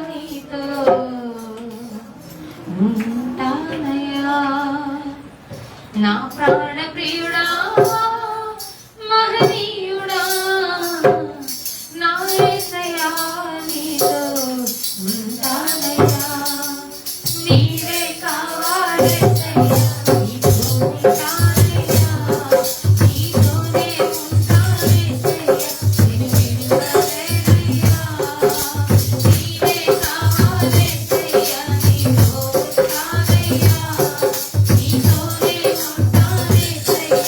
నీతో ఉంటానయ్యా నా ప్రాణ ప్రియుడా మహనీయుడా నా యేసయ్యా నీతో ఉంటానయ్యా నీవే కావాలేసయ్యా నీతో ఉంటానయ్యా నీతోనే ఉంటానేసయ్యా నిన్ను విడువలేనయ్యా నీవే కావాలేసయ్యా నీతో ఉంటానయ్యా నీతోనే ఉంటానేసయ్యా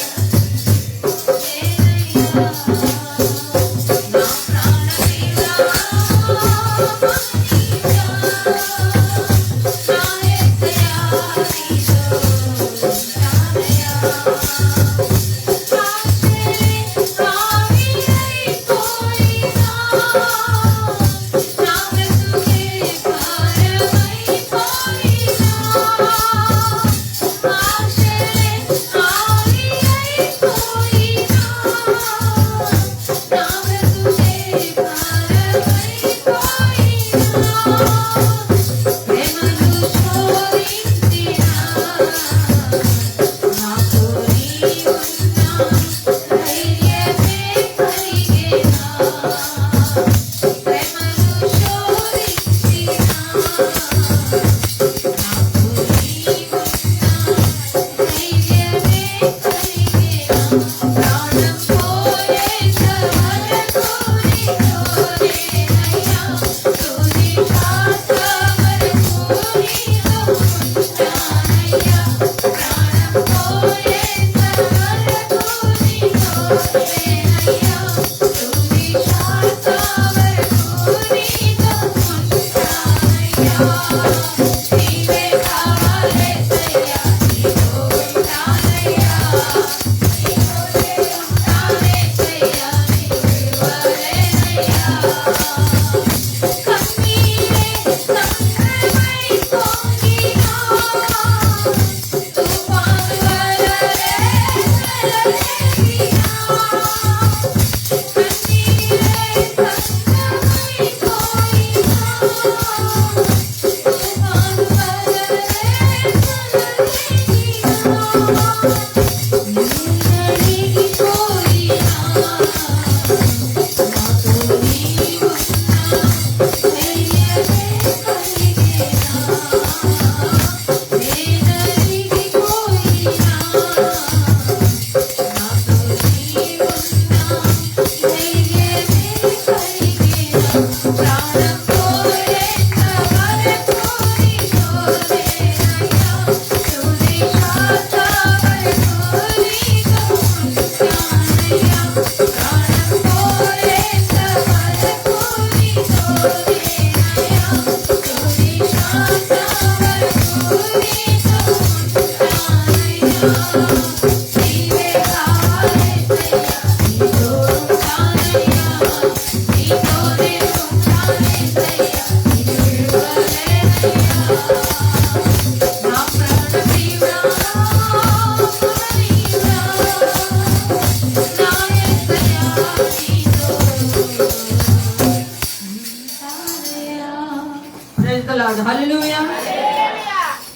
హల్లెలూయా.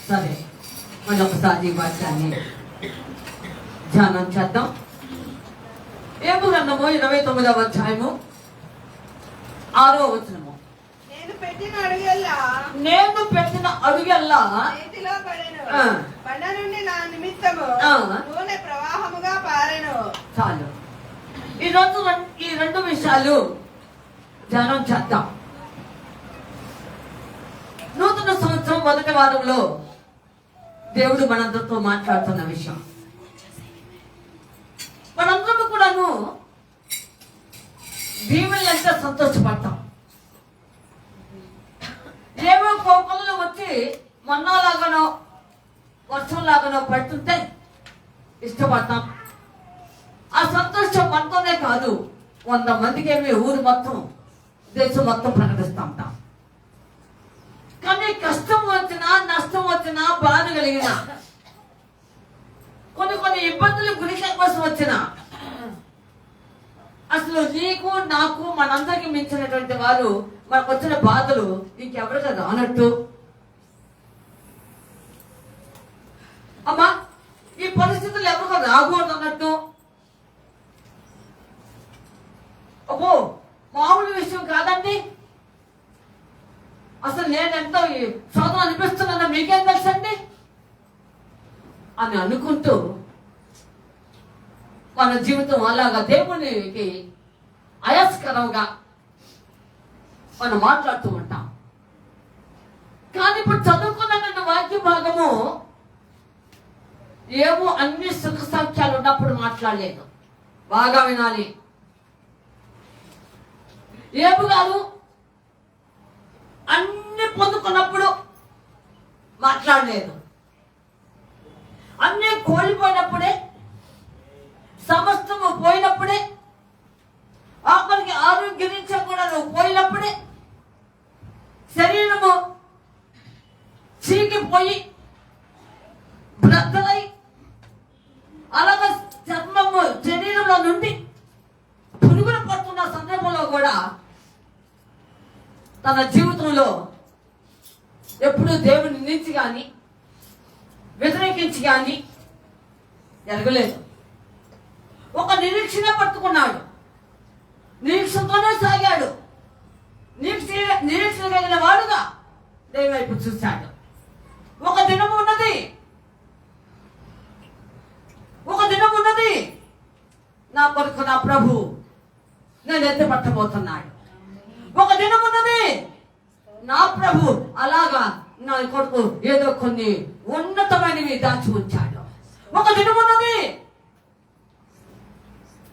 సరే మరొకసారి వాక్యాన్ని ధ్యానం చేద్దాం. యోబు గ్రంథము 29వ అధ్యాయము 6వ వచనము. నేను పెట్టిన అడుగెల్లా చేతిలో పడెను. బండ నుండి నా నిమిత్తము నూనె ప్రవాహముగా పారెను. చాలు. ఈ రెండు విషయాలు ధ్యానం చేద్దాం. నూతన సంవత్సరం మొదటి వారంలో దేవుడు మనందరితో మాట్లాడుతున్న విషయం, మనందరము కూడాను దీవెనలంటే సంతోషపడతాం. ఏవో కోపంలో వచ్చి మొన్నలాగానో వర్షంలాగానో పడుతుంటే ఇష్టపడతాం. ఆ సంతోషం మనతోనే కాదు, 100 మందికి ఏమి ఊరు మొత్తం దేశం మొత్తం ప్రకటిస్తూ ఉంటాం. కానీ కష్టం వచ్చినా, నష్టం వచ్చినా, బాధ కలిగిన, కొన్ని ఇబ్బందులు గురిక కోసం వచ్చిన, అసలు నీకు నాకు మనందరికి మించినటువంటి వారు మనకు వచ్చిన బాధలు ఇంకెవరిగా రానట్టు, అమ్మా ఈ పరిస్థితులు ఎవరికో రాకూడదు అన్నట్టు, అబ్బో మామూలు విషయం కాదండి, అసలు నేను ఎంతో శోధన అనిపిస్తున్నా మీకేం తెలుసండి అని అనుకుంటూ మన జీవితం అలాగా దేవునికి అయాస్కరంగా మనం మాట్లాడుతూ ఉంటాం. కానీ ఇప్పుడు చదువుకున్న వాక్య భాగము ఏమో అన్ని సుఖ సౌఖ్యాలు ఉన్నప్పుడు మాట్లాడలేదు. బాగా వినాలి. ఏబు గారు అన్ని పొందుకున్నప్పుడు మాట్లాడలేదు. అన్నీ కోల్పోయినప్పుడే, సమస్తము పోయినప్పుడే, ఆఖరికి ఆరోగ్య రీత్యా కూడా నువ్వు పోయినప్పుడే, శరీరము చీకిపోయి బ్రద్దలై అలాగే చర్మము శరీరంలో నుండి పురుగులు పడుతున్న సందర్భంలో కూడా తన జీవితంలో ఎప్పుడూ దేవుని నిందించి కానీ వ్యతిరేకించి కానీ జరగలేదు. ఒక నిరీక్షణ పట్టుకున్నాడు, నిరీక్షణతోనే సాగాడు. నిరీక్షణ కలిగిన వాడుగా దేవుని వైపు చూశాడు. ఒక దినం ఉన్నది నా కొరకు నా ప్రభు నేను ఎత్తిపట్టబోతున్నాడు. ఒక దినం ఉన్నది నా ప్రభు అలాగా నా కొరకు ఏదో కొన్ని ఉన్నతమైనవి దాచి ఉంచాడు. ఒక దినం ఉన్నది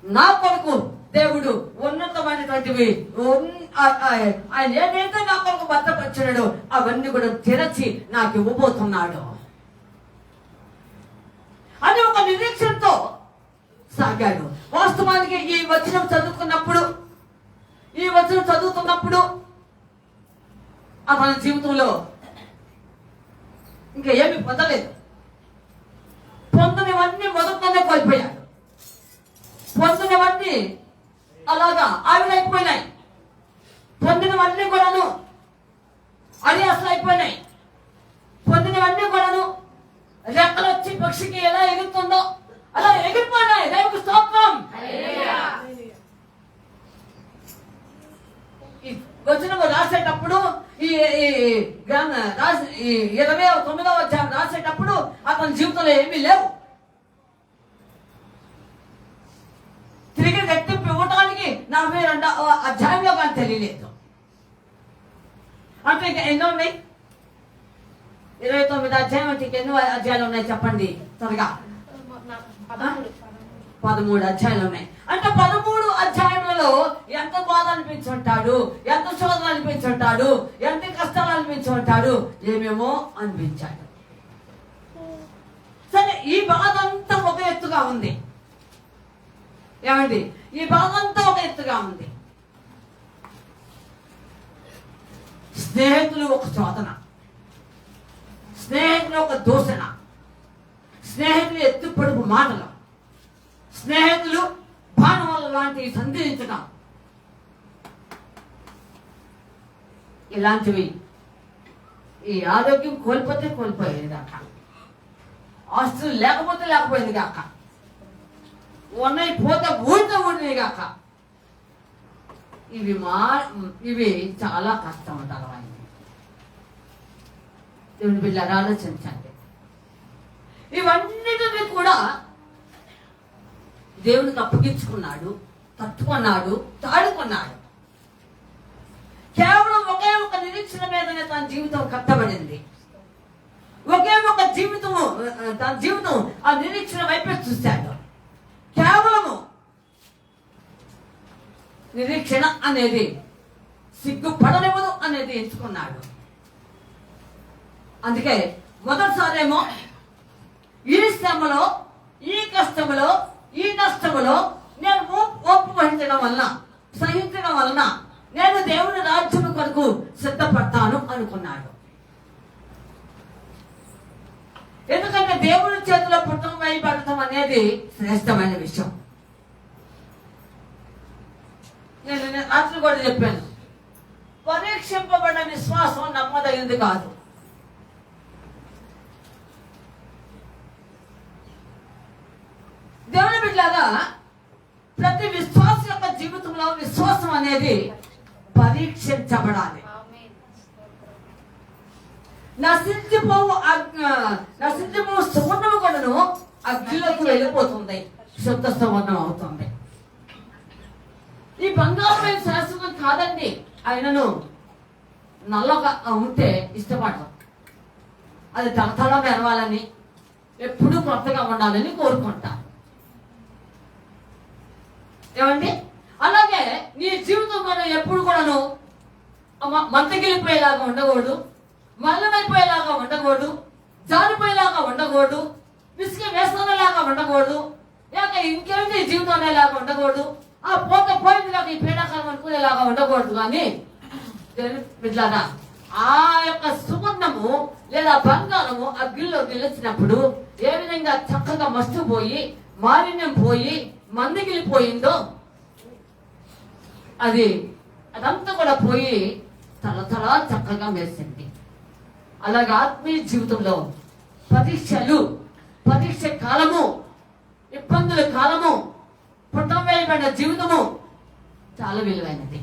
నా కొరకు దేవుడు ఉన్నతమైనటువంటివి ఆయన ఏదైతే నా కొరకు భద్రపరిచాడో అవన్నీ కూడా తెరచి నాకు ఇవ్వబోతున్నాడు అని ఒక నిరీక్షణతో సాగాడు. వాస్తవానికి ఈ వచనం చదువుతున్నప్పుడు అతని జీవితంలో ఇంకా ఏమి పొందలేదు. పొందనివన్నీ మొదట్లోనే కోల్పోయాడు. పొందినవన్నీ అలాగా ఆవిరైపోయినాయి. పొందినవన్నీ కూడాను అడియాసలు అయిపోయినాయి. పొందినవన్నీ కూడాను రెక్కలు వచ్చి పక్షికి ఎలా ఎగురుతుందో అలా ఎగిరిపోయినాయి. దేవునికి స్తోత్రం. ఈ వచనము రాసేటప్పుడు ఈ 29వ అధ్యాయం రాసేటప్పుడు అతని జీవితంలో ఏమీ లేవు. తిరిగి రెట్టింపు ఇవ్వటానికి 42వ అధ్యాయంలో కానీ తెలియలేదు. అంటే ఇంకా ఎన్నో ఉన్నాయి? 29 అధ్యాయం అంటే ఎన్నో అధ్యాయాలు ఉన్నాయి చెప్పండి త్వరగా. 13 అధ్యాయాలు ఉన్నాయి. అంటే 13 అధ్యాయములలో ఎంత బాధ అనిపించుంటాడు, ఎంత శోధన అనిపించుంటాడు, ఎంత కష్టాలు అనిపించుంటాడు, ఏమేమో అనిపించాడు. సరే, ఈ బాధ అంతా ఒక ఎత్తుగా ఉంది. ఏమండి, ఈ బాధ అంతా ఒక ఎత్తుగా ఉంది. స్నేహితులు ఒక శోధన, స్నేహితులు ఒక దూషణ, స్నేహితులు ఎత్తు పొడుపు మాటలు, స్నేహితులు బాణముల లాంటివి సంధించడం, ఇలాంటివి. ఈ ఆరోగ్యం కోల్పోతే కోల్పోయేది కాక, ఆస్తులు లేకపోతే లేకపోయింది కాక, ఉన్నాయి పోతే ఊడినాయి కాక, ఇవి చాలా కష్టం ఉంటారు. దేవుని బిడ్డలారా ఆలోచించండి. ఇవన్నిటిని కూడా దేవునికి అప్పగించుకున్నాడు, తట్టుకున్నాడు, తాడుకున్నాడు. కేవలం ఒకే ఒక నిరీక్షణ మీదనే తన జీవితం కట్టబడింది. ఒకే ఒక తన జీవితం ఆ నిరీక్షణ వైపే చూశాడు. కేవలము నిరీక్షణ అనేది సిగ్గుపడనివ్వదు అనేది ఎంచుకున్నాడు. అందుకే మొదటిసారేమో ఈ శ్రమలో, ఈ కష్టములో, ఈ నష్టములో నేను ఓపు వహించడం వలన, సహించడం వలన నేను దేవుని రాజ్యం కొరకు సిద్ధపడతాను అనుకున్నాడు. ఎందుకంటే దేవుని చేతిలో పుట్టం వేయబడటం అనేది శ్రేష్టమైన విషయం. నేను రాత్రి కూడా చెప్పాను, పరీక్షింపబడిన విశ్వాసం నమ్మదగింది కాదు. దేవుని బిడ్డలారా, ప్రతి విశ్వాసం యొక్క జీవితంలో విశ్వాసం అనేది పరీక్షించబడాలి. నశించిపోవు సువర్ణము కూడాను అగ్నిలోకి వెళ్ళిపోతుంది, శుద్ధ సువర్ణం అవుతుంది. ఈ బంగారం శాశ్వతం కాదండి. ఆయనను నల్లగా ఉంటే ఇష్టపడతాం. అది తలతల మెరవాలని, ఎప్పుడూ కొత్తగా ఉండాలని కోరుకుంటా. ఏమండి? అలాగే నీ జీవితం మనం ఎప్పుడు కూడాను మంతగిలిపోయేలాగా ఉండకూడదు, మల్లమైపోయేలాగా ఉండకూడదు, జారిపోయేలాగా ఉండకూడదు, విసిగి వేసుకునేలాగా ఉండకూడదు, లేక ఇంకేమిటి జీవితం అనేలాగా ఉండకూడదు, ఆ పోయింది కాక ఈ పీడాకాలం అనుకునేలాగా ఉండకూడదు. కానీ బిడ్డలారా, ఆ యొక్క సువర్ణము లేదా బంగారము అగ్నిలో నిలిచినప్పుడు ఏ విధంగా చక్కగా మస్తుపోయి మాలిన్యం పోయి మందిగిలిపోయిందో అదంతా కూడా పోయి తల చక్కగా మెరిసింది. అలాగే ఆత్మీయ జీవితంలో పరీక్ష కాలము, ఇబ్బందుల కాలము, పుట్టం వేయబడిన జీవితము చాలా విలువైనది.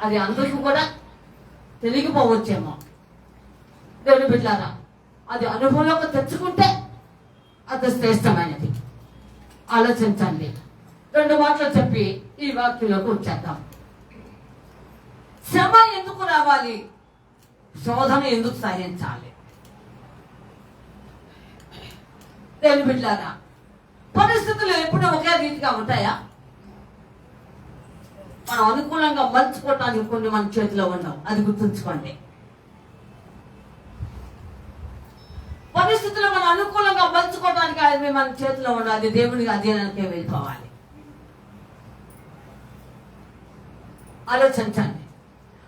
అది అందరికీ కూడా తెలియకపోవచ్చేమో. దేవుని బిడ్డలారా, అది అనుభవంలోకి తెచ్చుకుంటే అది శ్రేష్టమైనది. ఆలోచించండి. 2 మాటలు చెప్పి ఈ వాక్యంలోకి వచ్చేద్దాం. శ్రమ ఎందుకు రావాలి? శోధన ఎందుకు సహించాలి? దేవుని బిడ్డలారా, పరిస్థితులు ఎప్పుడు ఒకే రీతిగా ఉంటాయా? మనం అనుకూలంగా మలుచుకోవటానికి కొన్ని మన చేతిలో ఉండవు, అది గుర్తుంచుకోండి. పరిస్థితులు మనం అనుకూలంగా మలుచుకోవడానికి అది మన చేతిలో ఉండవు, అది దేవునికి అధీనానికే వెళ్ళిపోవాలి. ఆలోచించండి.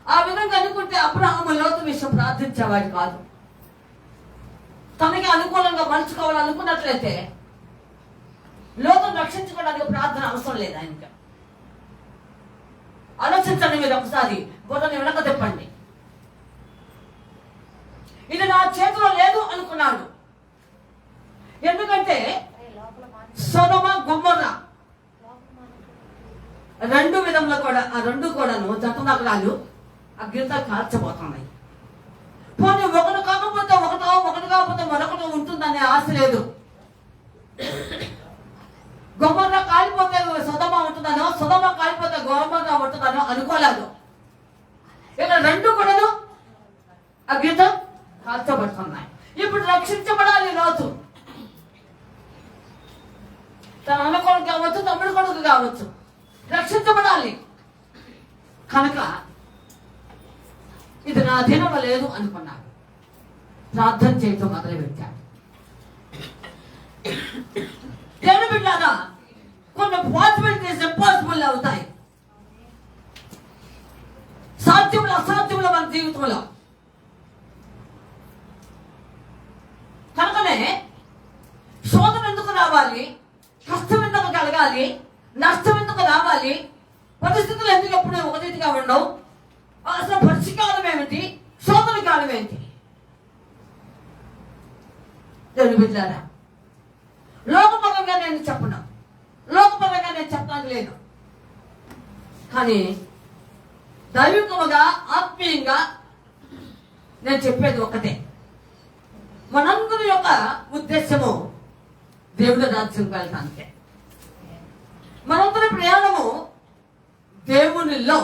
ఆ విధంగా అనుకుంటే అబ్రహాము లోతు విషయం ప్రార్థించేవాడు కాదు. తనకి అనుకూలంగా మలుచుకోవాలనుకున్నట్లయితే లోతును రక్షించుకోవడానికి ప్రార్థన అవసరం లేదు ఆయనకి. ఆలోచించండి. మీరు ఒకసారి బుర్రని వెనక తిప్పండి. ఇది నా చేతిలో లేదు అనుకున్నాను. ఎందుకంటే సొదొమ గొమొర్ర 2 విధంలో కూడా ఆ 2 కూడాను జత నగరాలు అగ్నితో కాల్చబోతున్నాయి. పోనీ ఒకటి కాకపోతే మరొకటి ఉంటుందనే ఆశ లేదు. గొమొర్ర కాలిపోతే సొదొమ ఉంటుందనో, సొదొమ కాలిపోతే గొమొర్ర ఉంటుందనో అనుకోలేదు. ఇక్కడ 2 కూడాను అగ్నితో కాల్చబడుతున్నాయి. ఇప్పుడు రక్షించబడాలి లోతు. తన అన్న కొడుకు కావచ్చు, తమ్ముడు కొడుకు కావచ్చు, రక్షించబడాలి. కనుక ఇది నా అధీనం లేదు అనుకున్నాడు. ప్రార్థన చేయటం మొదలుపెట్టాడు. దేవుని బిడ్డలారా, కొన్ని పాసిబిలిటీస్ ఇంపాసిబుల్ అవుతాయి. సాధ్యములు అసాధ్యములు మన జీవితంలో. కనుకనే శోధన ఎందుకు రావాలి, కష్టం ఎందుకు కలగాలి, నష్టం ఎందుకు రావాలి, పరిస్థితులు ఎందుకు ఎప్పుడు ఒక రీతిగా ఉండవు, అసలు పరిష్కారం ఏమిటి, శోధన కాలం ఏంటి? దేవుని బిడ్డలారా, లోకపరంగా నేను చెప్పను, లోకపరంగా నేను చెప్పడానికి లేదు. కానీ దైవికముగా ఆత్మీయంగా నేను చెప్పేది ఒకటే. మనందరి యొక్క ఉద్దేశము దేవుడి రాజ్యం వెళ్ళటానికే. మనందరి ప్రయాణము దేవునిలో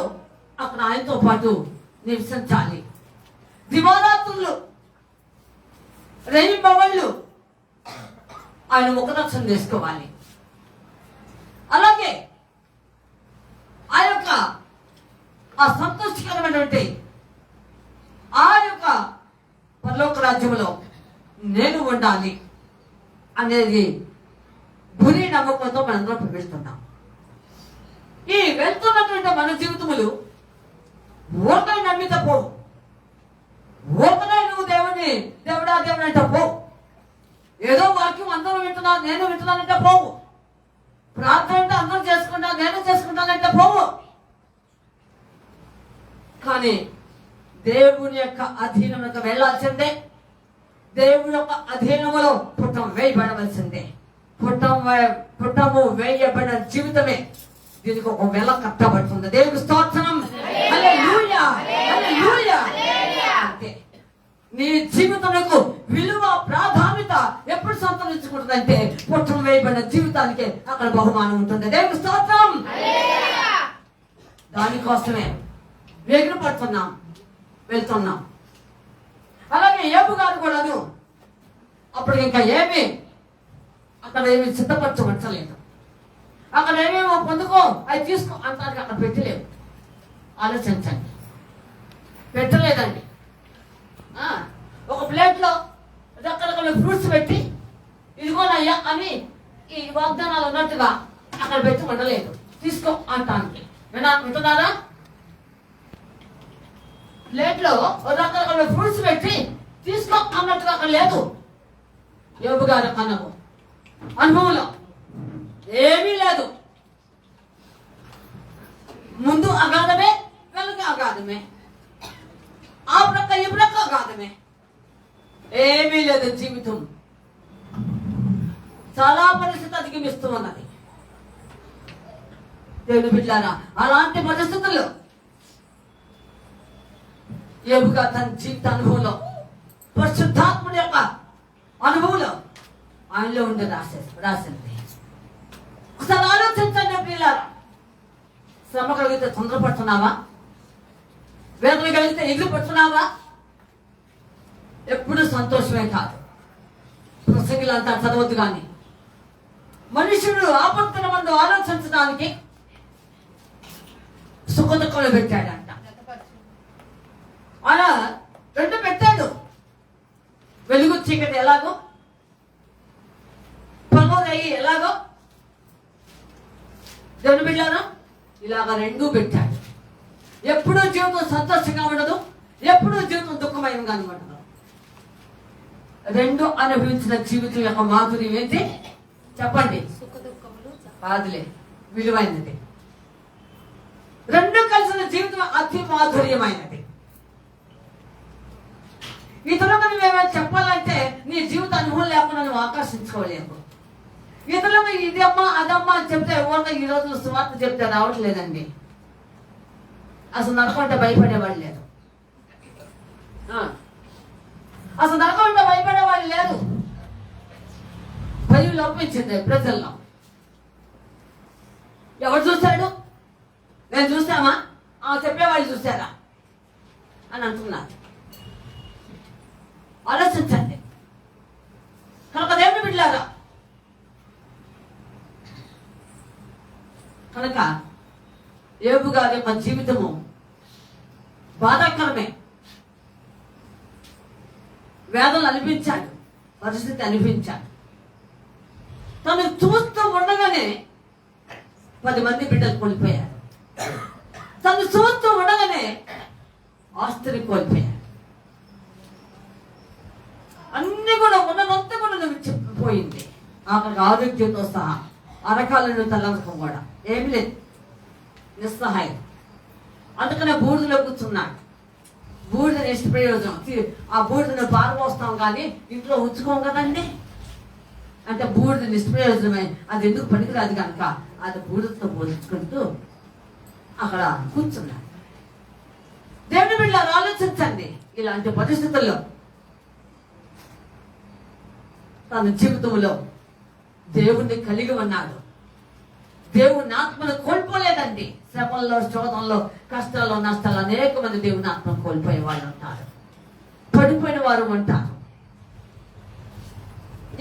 అక్కడ ఆయనతో పాటు నివసించాలి. దివారాత్రులు రేయింబవళ్ళు ఆయన ముఖదర్శనం చేసుకోవాలి. అలాగే ఆ యొక్క ఆ సంతోషకరమైనటువంటి ఆ యొక్క పరలోక రాజ్యంలో నేను ఉండాలి అనేది గురి నమ్మకంతో మనందరం ప్రవేశిస్తున్నాం. ఈ వెళ్తున్నటువంటి మన జీవితములు ఊరకై నమ్మితే పోవు, ఊరకనే నువ్వు దేవుడా అంటే పోవు. ఏదో వాక్యం అందరూ వింటున్నారు, నేను వింటున్నానంటే పోవు. ప్రార్థన అంటే అందరూ చేసుకుంటా, నేను చేసుకుంటానంటే పోవు. కానీ దేవుని యొక్క అధీనంలోకి వెళ్ళాల్సిందే. దేవుని యొక్క అధీనములో పుట్టం వేయబడవలసిందే. పుట్టము వేయబడిన జీవితమే దీనికి ఒక వెల కట్టబడుతుంది. దేవుని స్తోత్రం. హల్లెలూయా, హల్లెలూయా. అంతే. నీ జీవితంలో విలువ ప్రాధాన్యత ఎప్పుడు సంతరించుకుంటుందంటే పుట్టం వేయబడిన జీవితానికి అక్కడ బహుమానం ఉంటుంది. దేవుని స్తోత్రం. దానికోసమే వేగిన పడుతున్నాం, వెళ్తున్నాం. అలాగే ఏబు గారు కూడాను అప్పుడు ఇంకా ఏమి అక్కడ ఏమి సిద్ధపరచవచ్చలేదు. అక్కడ ఏమేమో పొందుకో అవి తీసుకో అంటానికి అక్కడ పెట్టలేవు. ఆలోచించండి, పెట్టలేదండి. ఒక ప్లేట్లో రకరకాల ఫ్రూట్స్ పెట్టి ఇదిగోనయ్యా అని ఈ వాగ్దానాలు ఉన్నట్టుగా అక్కడ పెట్టి ఉండలేదు. తీసుకో అంటానికి వింటున్నారా? ప్లేట్లో రకరకాల ఫ్రూట్స్ పెట్టి తీసుకో అన్నట్టుగా అక్కడ లేదు. యోబు గారు అన్నము అనుభవంలో ఏమీ లేదు. ముందు అగాధమే, వెనక అగాధమే, ఆ ప్రక్క ఈ ప్రక్క అగాధమే, ఏమీ లేదు. జీవితం చాలా పరిస్థితి అధిగమిస్తూ ఉన్నది. దేవుని బిడ్డలారా, అలాంటి పరిస్థితుల్లో యోబుగా తన జీవిత అనుభవంలో పరిశుద్ధాత్ముడి యొక్క అనుభవంలో ఆయనలో ఉండే రాసింది. ఒకసారి ఆలోచించండి ప్రియులారా. శ్రమ కలిగితే తొందరపడుతున్నావా? వేదన కలిగితే ఎదురు పడుతున్నావా? ఎప్పుడు సంతోషమే కాదు. ప్రసంగులంతా చదవద్దు కానీ మనుషుడు ఆపత్తుల మందు ఆలోచించడానికి సుఖదుఖంలో పెట్టాడంట. అలా రెండు పెట్టాడు. వెలుగు చీకటి ఎలాగో, పగోదయ్యి ఎలాగో, దేవుని బిడ్డలారా ఇలాగ రెండూ పెట్టాడు. ఎప్పుడూ జీవితం సంతోషంగా ఉండదు, ఎప్పుడూ జీవితం దుఃఖమయంగా ఉండదు. రెండు అనుభవించిన జీవితం యొక్క మాధుర్యం ఏంటి చెప్పండి? కాదులే, విలువైనది. రెండు కలిసిన జీవితం అతి మాధుర్యమైనది. ఇతరులకు నువ్వేమైనా చెప్పాలంటే నీ జీవిత అనుభవం లేకుండా నువ్వు ఆకర్షించుకోలేవు. ఇతరులకు ఇదమ్మా అదమ్మా అని చెప్తే ఎవరితో ఈ రోజు స్వార్థ చెప్తే రావట్లేదండి. అసలు నడకంటే భయపడేవాళ్ళు లేదు. అసలు నడకంటే భయపడేవాళ్ళు లేదు. భయం లోపించింది ప్రజల్లో. ఎవరు చూశాడు? నేను చూసామా? చెప్పేవాళ్ళు చూశారా అని అంటున్నారు. ఆలోచించండి. కనుక దేవుని బిడ్డలారా, కనుక యోబు గారి యొక్క జీవితము బాధాకరమే. వేదనలు అనిపించాడు, పరిస్థితి అనిపించాడు. తను చూస్తూ ఉండగానే 10 మంది బిడ్డలు కోల్పోయారు. తను చూస్తూ ఉండగానే ఆస్తిని కోల్పోయారు. అన్ని కూడా ఉన్నదంతా కూడా నువ్వు చెప్పిపోయింది. అక్కడికి ఆరోగ్యంతో సహా అరకాలను తలంకం కూడా ఏమి లేదు, నిస్సహాయం. అందుకనే బూడిదలో కూర్చున్నాడు. బూడిద నిష్ప్రయోజనం. ఆ బూడిదను పారబోస్తాం కానీ ఇంట్లో ఉంచుకోం కదండి. అంటే బూడిద నిష్ప్రయోజనమే, అది ఎందుకు పనికిరాదు కనుక అది బూడిదతో పోల్చుకుంటూ అక్కడ కూర్చున్నాడు. దేవుని బిడ్డలారా ఆలోచించండి. ఇలాంటి పరిస్థితుల్లో తన జీవితంలో దేవుణ్ణి కలిగి ఉన్నాడు. దేవుని ఆత్మను కోల్పోలేదండి. శ్రమల్లో, శోధనలో, కష్టాల్లో, నష్టాలు అనేక మంది దేవుని ఆత్మను కోల్పోయే వాళ్ళు ఉంటారు, పడిపోయిన వారు ఉంటారు.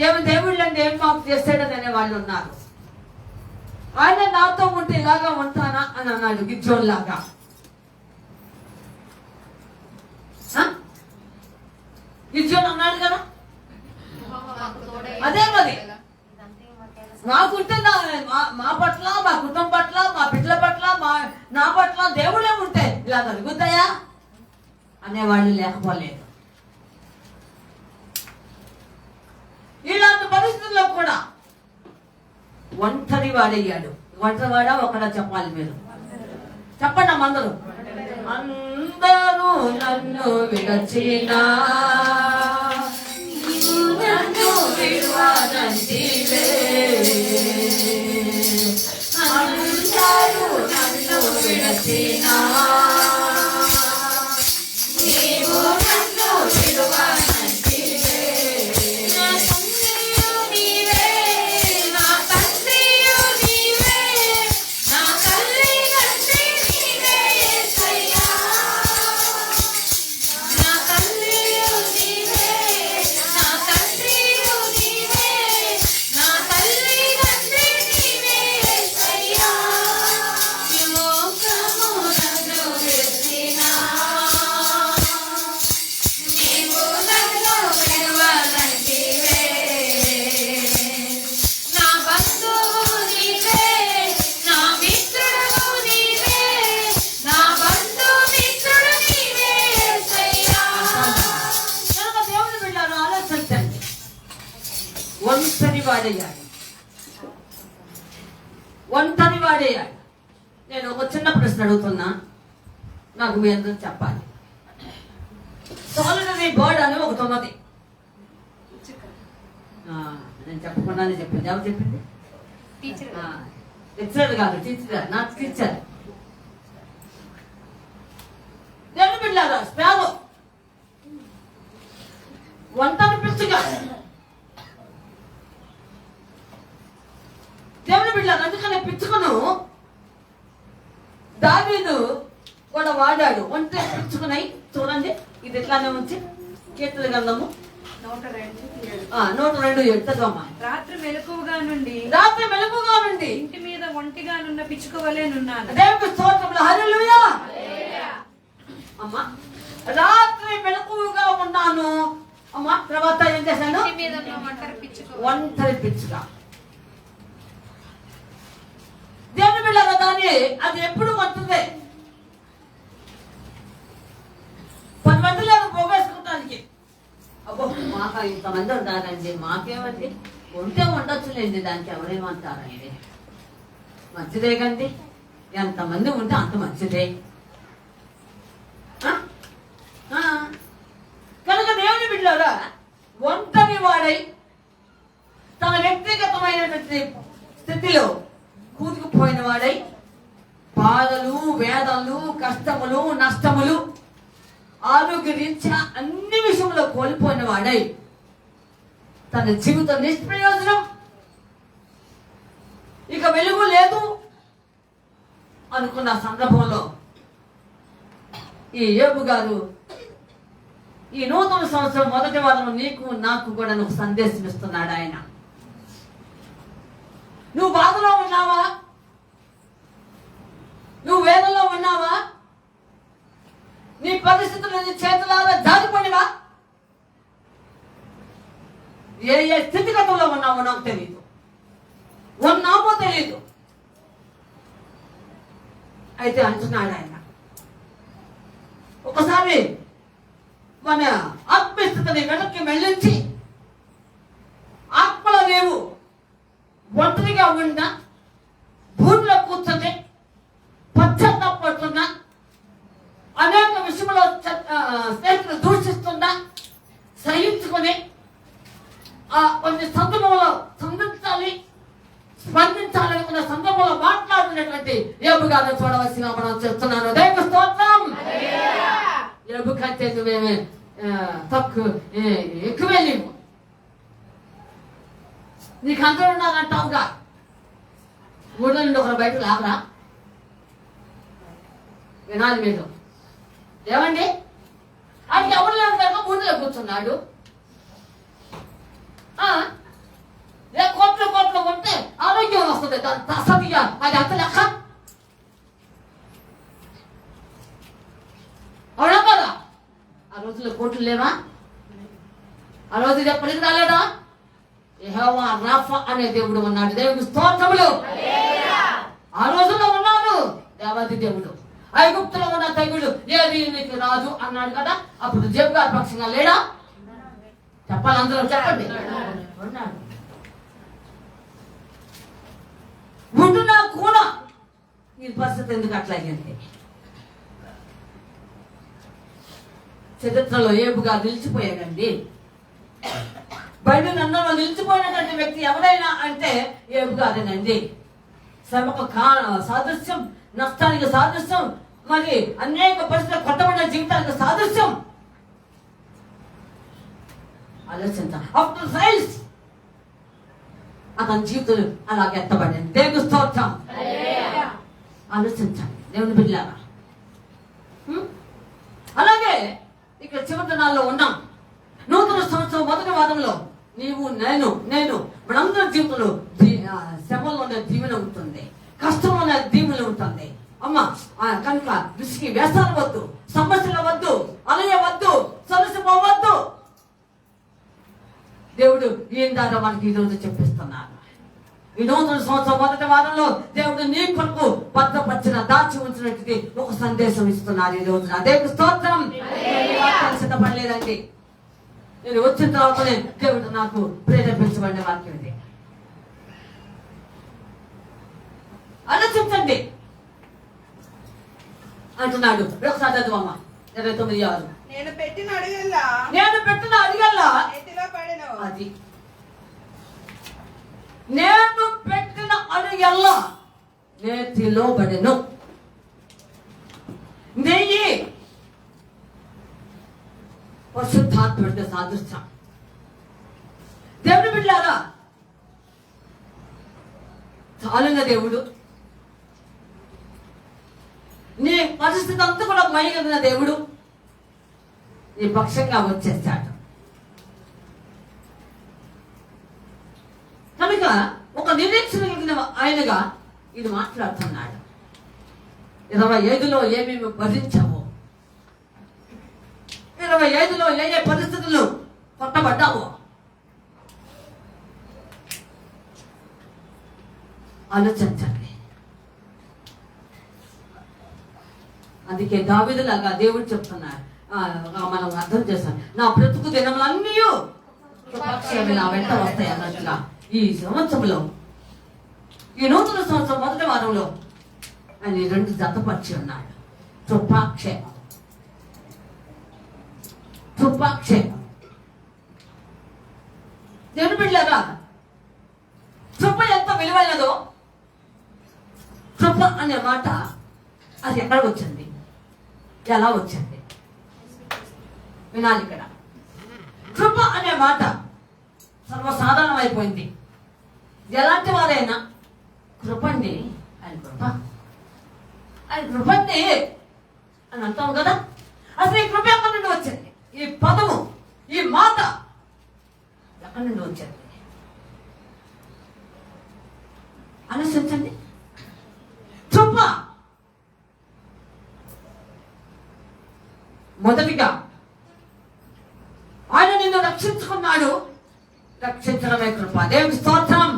ఏమి దేవుళ్ళు అంటే ఏం మాకు చేస్తాడని అనే వాళ్ళు ఉన్నారు. ఆయన నాతో ఉంటే ఇలాగా ఉంటానా అని అన్నాడు గిజ్జోన్ లాగా. గిజ్జోన్ అన్నాడు కదా, అదే మరి నాకుంటే మా పట్ల, మా కుటుంబం పట్ల, మా బిడ్డల పట్ల, నా పట్ల దేవుళ్ళే ఉంటే ఇలా కలుగుతాయా అనేవాళ్ళు లేకపోలేదు. ఇలాంటి పరిస్థితుల్లో కూడా ఒంటరి వాడయ్యాడు. ఒంటరి వాడా ఒకడా చెప్పాలి మీరు చెప్పండి. అందరూ అందరూ నన్ను విడచినా నీవు నన్ను విడువనంటివే. అందరూ నన్ను విడచినా నీవు నన్ను విడువనంటివే. నా తండ్రియు నీవే, నా తండ్రియు నీవే, నా తల్లిదండ్రి నీవే యేసయ్యా. నా తండ్రియు నీవే, నా తండ్రియు నీవే, నా తల్లిదండ్రి నీవే యేసయ్యా. ఈ లోకము నన్ను విడిచినా నీవు నన్ను విడువనంటివే. నా బంధువు నీవే, నా మిత్రుడు నీవే, నా బంధుమిత్రుడు నీవే యేసయ్యా. కనుక దేవుని బిడ్డలారా ఆలోచించండి. ఒంటరి వాడయ్యాడు, ఒంటరి వాడయ్యాడు. నేను ఒక చిన్న ప్రశ్న అడుగుతున్నా, నాకు మీ అందరూ చెప్పాలి. సోలనరీ బర్డ్ అని ఒకటి ఉన్నది. నేను చెప్పకుండానే చెప్పింది. ఎవరు చెప్పింది? లెక్చరర్ కాదు, టీచర్ కాదు, నాకు టీచర్. దేవుని బిడ్డలారా, స్పారో ఒంటరి పిచ్చుగా. దేవుని బిడ్డలారా, అందుకనే పిచ్చుకను దావీదు కూడా వాడాడు. ఒంటరి పిచ్చుకున్నాయి. చూడండి, ఇది ఎట్లానే ఉంచి కీర్తన గ్రంథము 102:7 చదవమ్మా. రాత్రి మెలకువగా నుండి రాత్రి మెలకుగా నుండి ఇంటి మీద ఒంటిగానున్న పిచ్చుకోవలేనున్నాను. దేవునికి స్తోత్రములు. హల్లెలూయా. అమ్మా, రాత్రి మెలకుగా ఉన్నాను. అమ్మా, తర్వాత ఏం చేశాను? ఇంటి మీద ఉన్న ఒంటరి పిచ్చుకో. ఒంటరి పిచ్చుగా. దేవుని బిడ్డలారా, దాన్ని అది ఎప్పుడు ఉంటుంది? 10 మంది లేదు పోగేసుకుంటానికి. అబ్బో, మాకు ఇంతమంది ఉంటారండి, మాకేమండి, ఉంటే ఉండొచ్చులేండి, దానికి ఎవరేమంటారండి, మంచిదే కండి, ఎంతమంది ఉంటే అంత మంచిదే. కనుక దేవుని బిడ్డలారా, ఒంటరి వాడై తన వ్యక్తిగతమైనటువంటి స్థితిలో కూతుకుపోయిన వాడై బాధలు, వేదనలు, కష్టములు, నష్టములు, ఆరోగ్య రీత్యా అన్ని విషయంలో కోల్పోయిన వాడై తన జీవితం నిష్ప్రయోజనం, ఇక వెలుగు లేదు అనుకున్న సందర్భంలో ఈ యోబు గారు ఈ నూతన సంవత్సరం మొదటి వారం నీకు నాకు కూడా ఒక సందేశం ఇస్తున్నాడు. ఆయన, నువ్వు బాధలో ఉన్నావా? నువ్వు వేదనలో ఉన్నావా? నీ పరిస్థితులు నీ చేతులారా జారిపోయినవా? ఏ ఏ స్థితిగతుల్లో ఉన్నావో నాకు తెలియదు, ఉన్నామో తెలియదు. అయితే అంటున్నాడు ఆయన, ఒకసారి మన ఆత్మస్థితిని వెనక్కి వెళ్ళించి ఆత్మలో లేవు ఒంటరిగా ఉన్నా, భూమిలో కూర్చుంటే పశ్చాత్తాపడుతున్నా, అనేక విషయంలో స్నేహితులు దూషిస్తున్నా సహించుకొని కొన్ని సందర్భంలో సంధించాలి, స్పందించాలనుకున్న సందర్భంలో మాట్లాడినటువంటి యోబు గారిని చూడవలసిన మనం చేస్తున్నాను. దేవుని స్తోత్రం. యోబు కంటే నువ్వేమే తక్కువ ఎక్కువే లేవు. నీకు అందరూ ఉన్నారంటావుగా, ఊళ్ళో నుండి ఒకరు బయట లాగరా? వినాలి మీరు. ఏమండి, అది ఎవరు లేక ఊళ్ళో కూర్చున్నాడు. కోట్లు కోట్లు ఉంటే ఆరోగ్యం వస్తుంది, అసలు అది అంత లెక్క. అవునా కదా? ఆ రోజుల్లో కోట్లు లేవా? ఆ రోజు ఎప్పటికి రాలేదా? యెహోవా రాఫా అనే దేవుడు ఉన్నాడు. దేవుడు స్తోత్రములు. ఆ రోజుల్లో ఉన్నాడు దేవాది దేవుడు. ఐగుప్తులో ఉన్న తెగుడు ఏది నీకు రాదు అన్నాడు కదా. అప్పుడు జేబు గారి పక్షంగా లేడా? చెప్పాలి, అందరూ చెప్పండి. ఉన్నాడు. ఉంటున్నా కూడా ఈ పరిస్థితి ఎందుకు అట్లా అయ్యింది? చరిత్రలో ఏబుగా నిలిచిపోయాడండి. బైబిల్ గ్రంథంలో నిలిచిపోయినటువంటి వ్యక్తి ఎవరైనా అంటే ఏబుగా అదేనండి. శ్రమకు సాదృశ్యం, నష్టానికి సాదృశ్యం, మరి అనేక పరిస్థితులు కొట్టబడిన జీవితానికి సాదృశ్యం. ఆలోచించ ఆఫ్టర్ ట్రయల్స్ అతని జీవితం అలాగే ఎత్తబడింది. దేవుని స్తోత్రం. ఆలోచించండి దేవుని బిడ్డలారా. అలాగే ఇక్కడ చివరి దినాల్లో ఉన్నాం. నూతన సంవత్సరం మొదటి వారంలో నీవు నేను మనందరి జీవితంలో శ్రమలో ఉండే దీవెన ఉంటుంది, కష్టంలో ఉండే దీవెన ఉంటుంది. అమ్మ కనుక విసిగి వేసాలు వద్దు, సమస్యలు వద్దు, అలయ వద్దు, సొలసిపోవద్దు. దేవుడు ఈయన ద్వారా మనకి ఈరోజు చెప్పిస్తున్నారు. ఈ నూతన సంవత్సరం మొదటి వారంలో దేవుడు నీ కొరకు భద్రపరిచిన దాచి ఉంచినట్టు ఒక సందేశం ఇస్తున్నారు ఈ రోజున. దేవుడు స్తోత్రం. సిద్ధపడలేదండి. నేను వచ్చిన తర్వాతనే దేవుడు నాకు ప్రేరేపించబడిన వాక్యం ఇది. ఆలోచించండి అంటున్నాడు. ఒకసారి చదువమ్మ 29:6. నేను పెట్టిన అడుగల్లా చేతిలో పడెను. అది నేను పెట్టిన అడుగల్లా నేతిలో పడెను. నెయ్యి పరిశుద్ధాత్మ సాదృశ్యం. దేవుడు బిడ్డలారా, చాలిన దేవుడు నీ పరిస్థితి అంతా కూడా మైగలిగిన దేవుడు నీ పక్షంగా వచ్చేస్తాడు. కనుక ఒక నిరీక్షణ కలిగిన ఆయనగా ఇది మాట్లాడుతున్నాడు. 25లో ఏమేమి భరించావో, 25లో ఏ పరిస్థితులు కొట్టబడ్డావో ఆలోచించండి. అందుకే దావీదులాగా దేవుడు చెప్తున్నారు, మనం అర్థం చేస్తాం, నా బ్రతుకు దినములన్నీ నా వెంట వస్తాయి అన్నట్టుగా ఈ సంవత్సరంలో, ఈ నూతన సంవత్సరం మొదటి వారంలో ఆయన 2 జతపరిచి ఉన్నాడు. కృపాక్షేమం. దేవుని బిడ్డలారా, కృప ఎంత విలువైనదో, కృప అనే మాట అది ఎక్కడ వచ్చింది, ఎలా వచ్చింది వినాలి. ఇక్కడ కృప అనే మాట సర్వసాధారణం అయిపోయింది. ఎలాంటి వారైనా కృపండి, ఆయన కృపండి అని అంటాం కదా. అసలు ఈ కృప ఎక్కడి నుండి వచ్చింది? ఈ పదము, ఈ మాట ఎక్కడి నుండి వచ్చింది ఆలోచించండి. కృప మొదటిగా ఆయన నిన్ను రక్షించుకున్నాడు. రక్షించడమే కృప. దేవుని స్తోత్రం.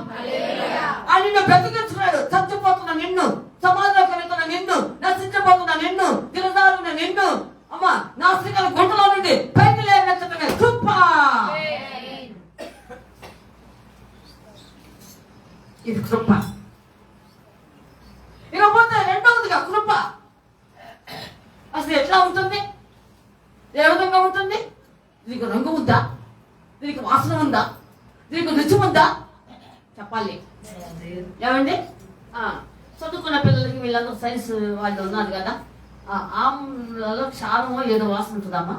ఆయన నిన్ను బ్రతికించుకున్నాడు. చచ్చిపోతున్న నిన్ను, సమాధిలోకి వెళ్తున్న నిన్ను, నశించబోతున్న నిన్ను, దినదారున్న నిన్ను అమ్మా నాస్తికల గుంటలో నుండి పైకి లేవనెత్తడమే కృప. ఇది కృప. ఇకపోతే రెండవదిగా కృప అసలు ఎట్లా ఉంటుంది, ఏ విధంగా ఉంటుంది? దీనికి రంగు ఉందా, దీనికి వాసన ఉందా, దీనికి రుచి ఉందా? చెప్పాలి. ఏమండి చదువుకున్న పిల్లలకి వీళ్ళందరూ సైన్స్ వాళ్ళు ఉన్నారు కదా, ఆమ్లలో క్షారమో ఏదో వాసన ఉంటుందమ్మా,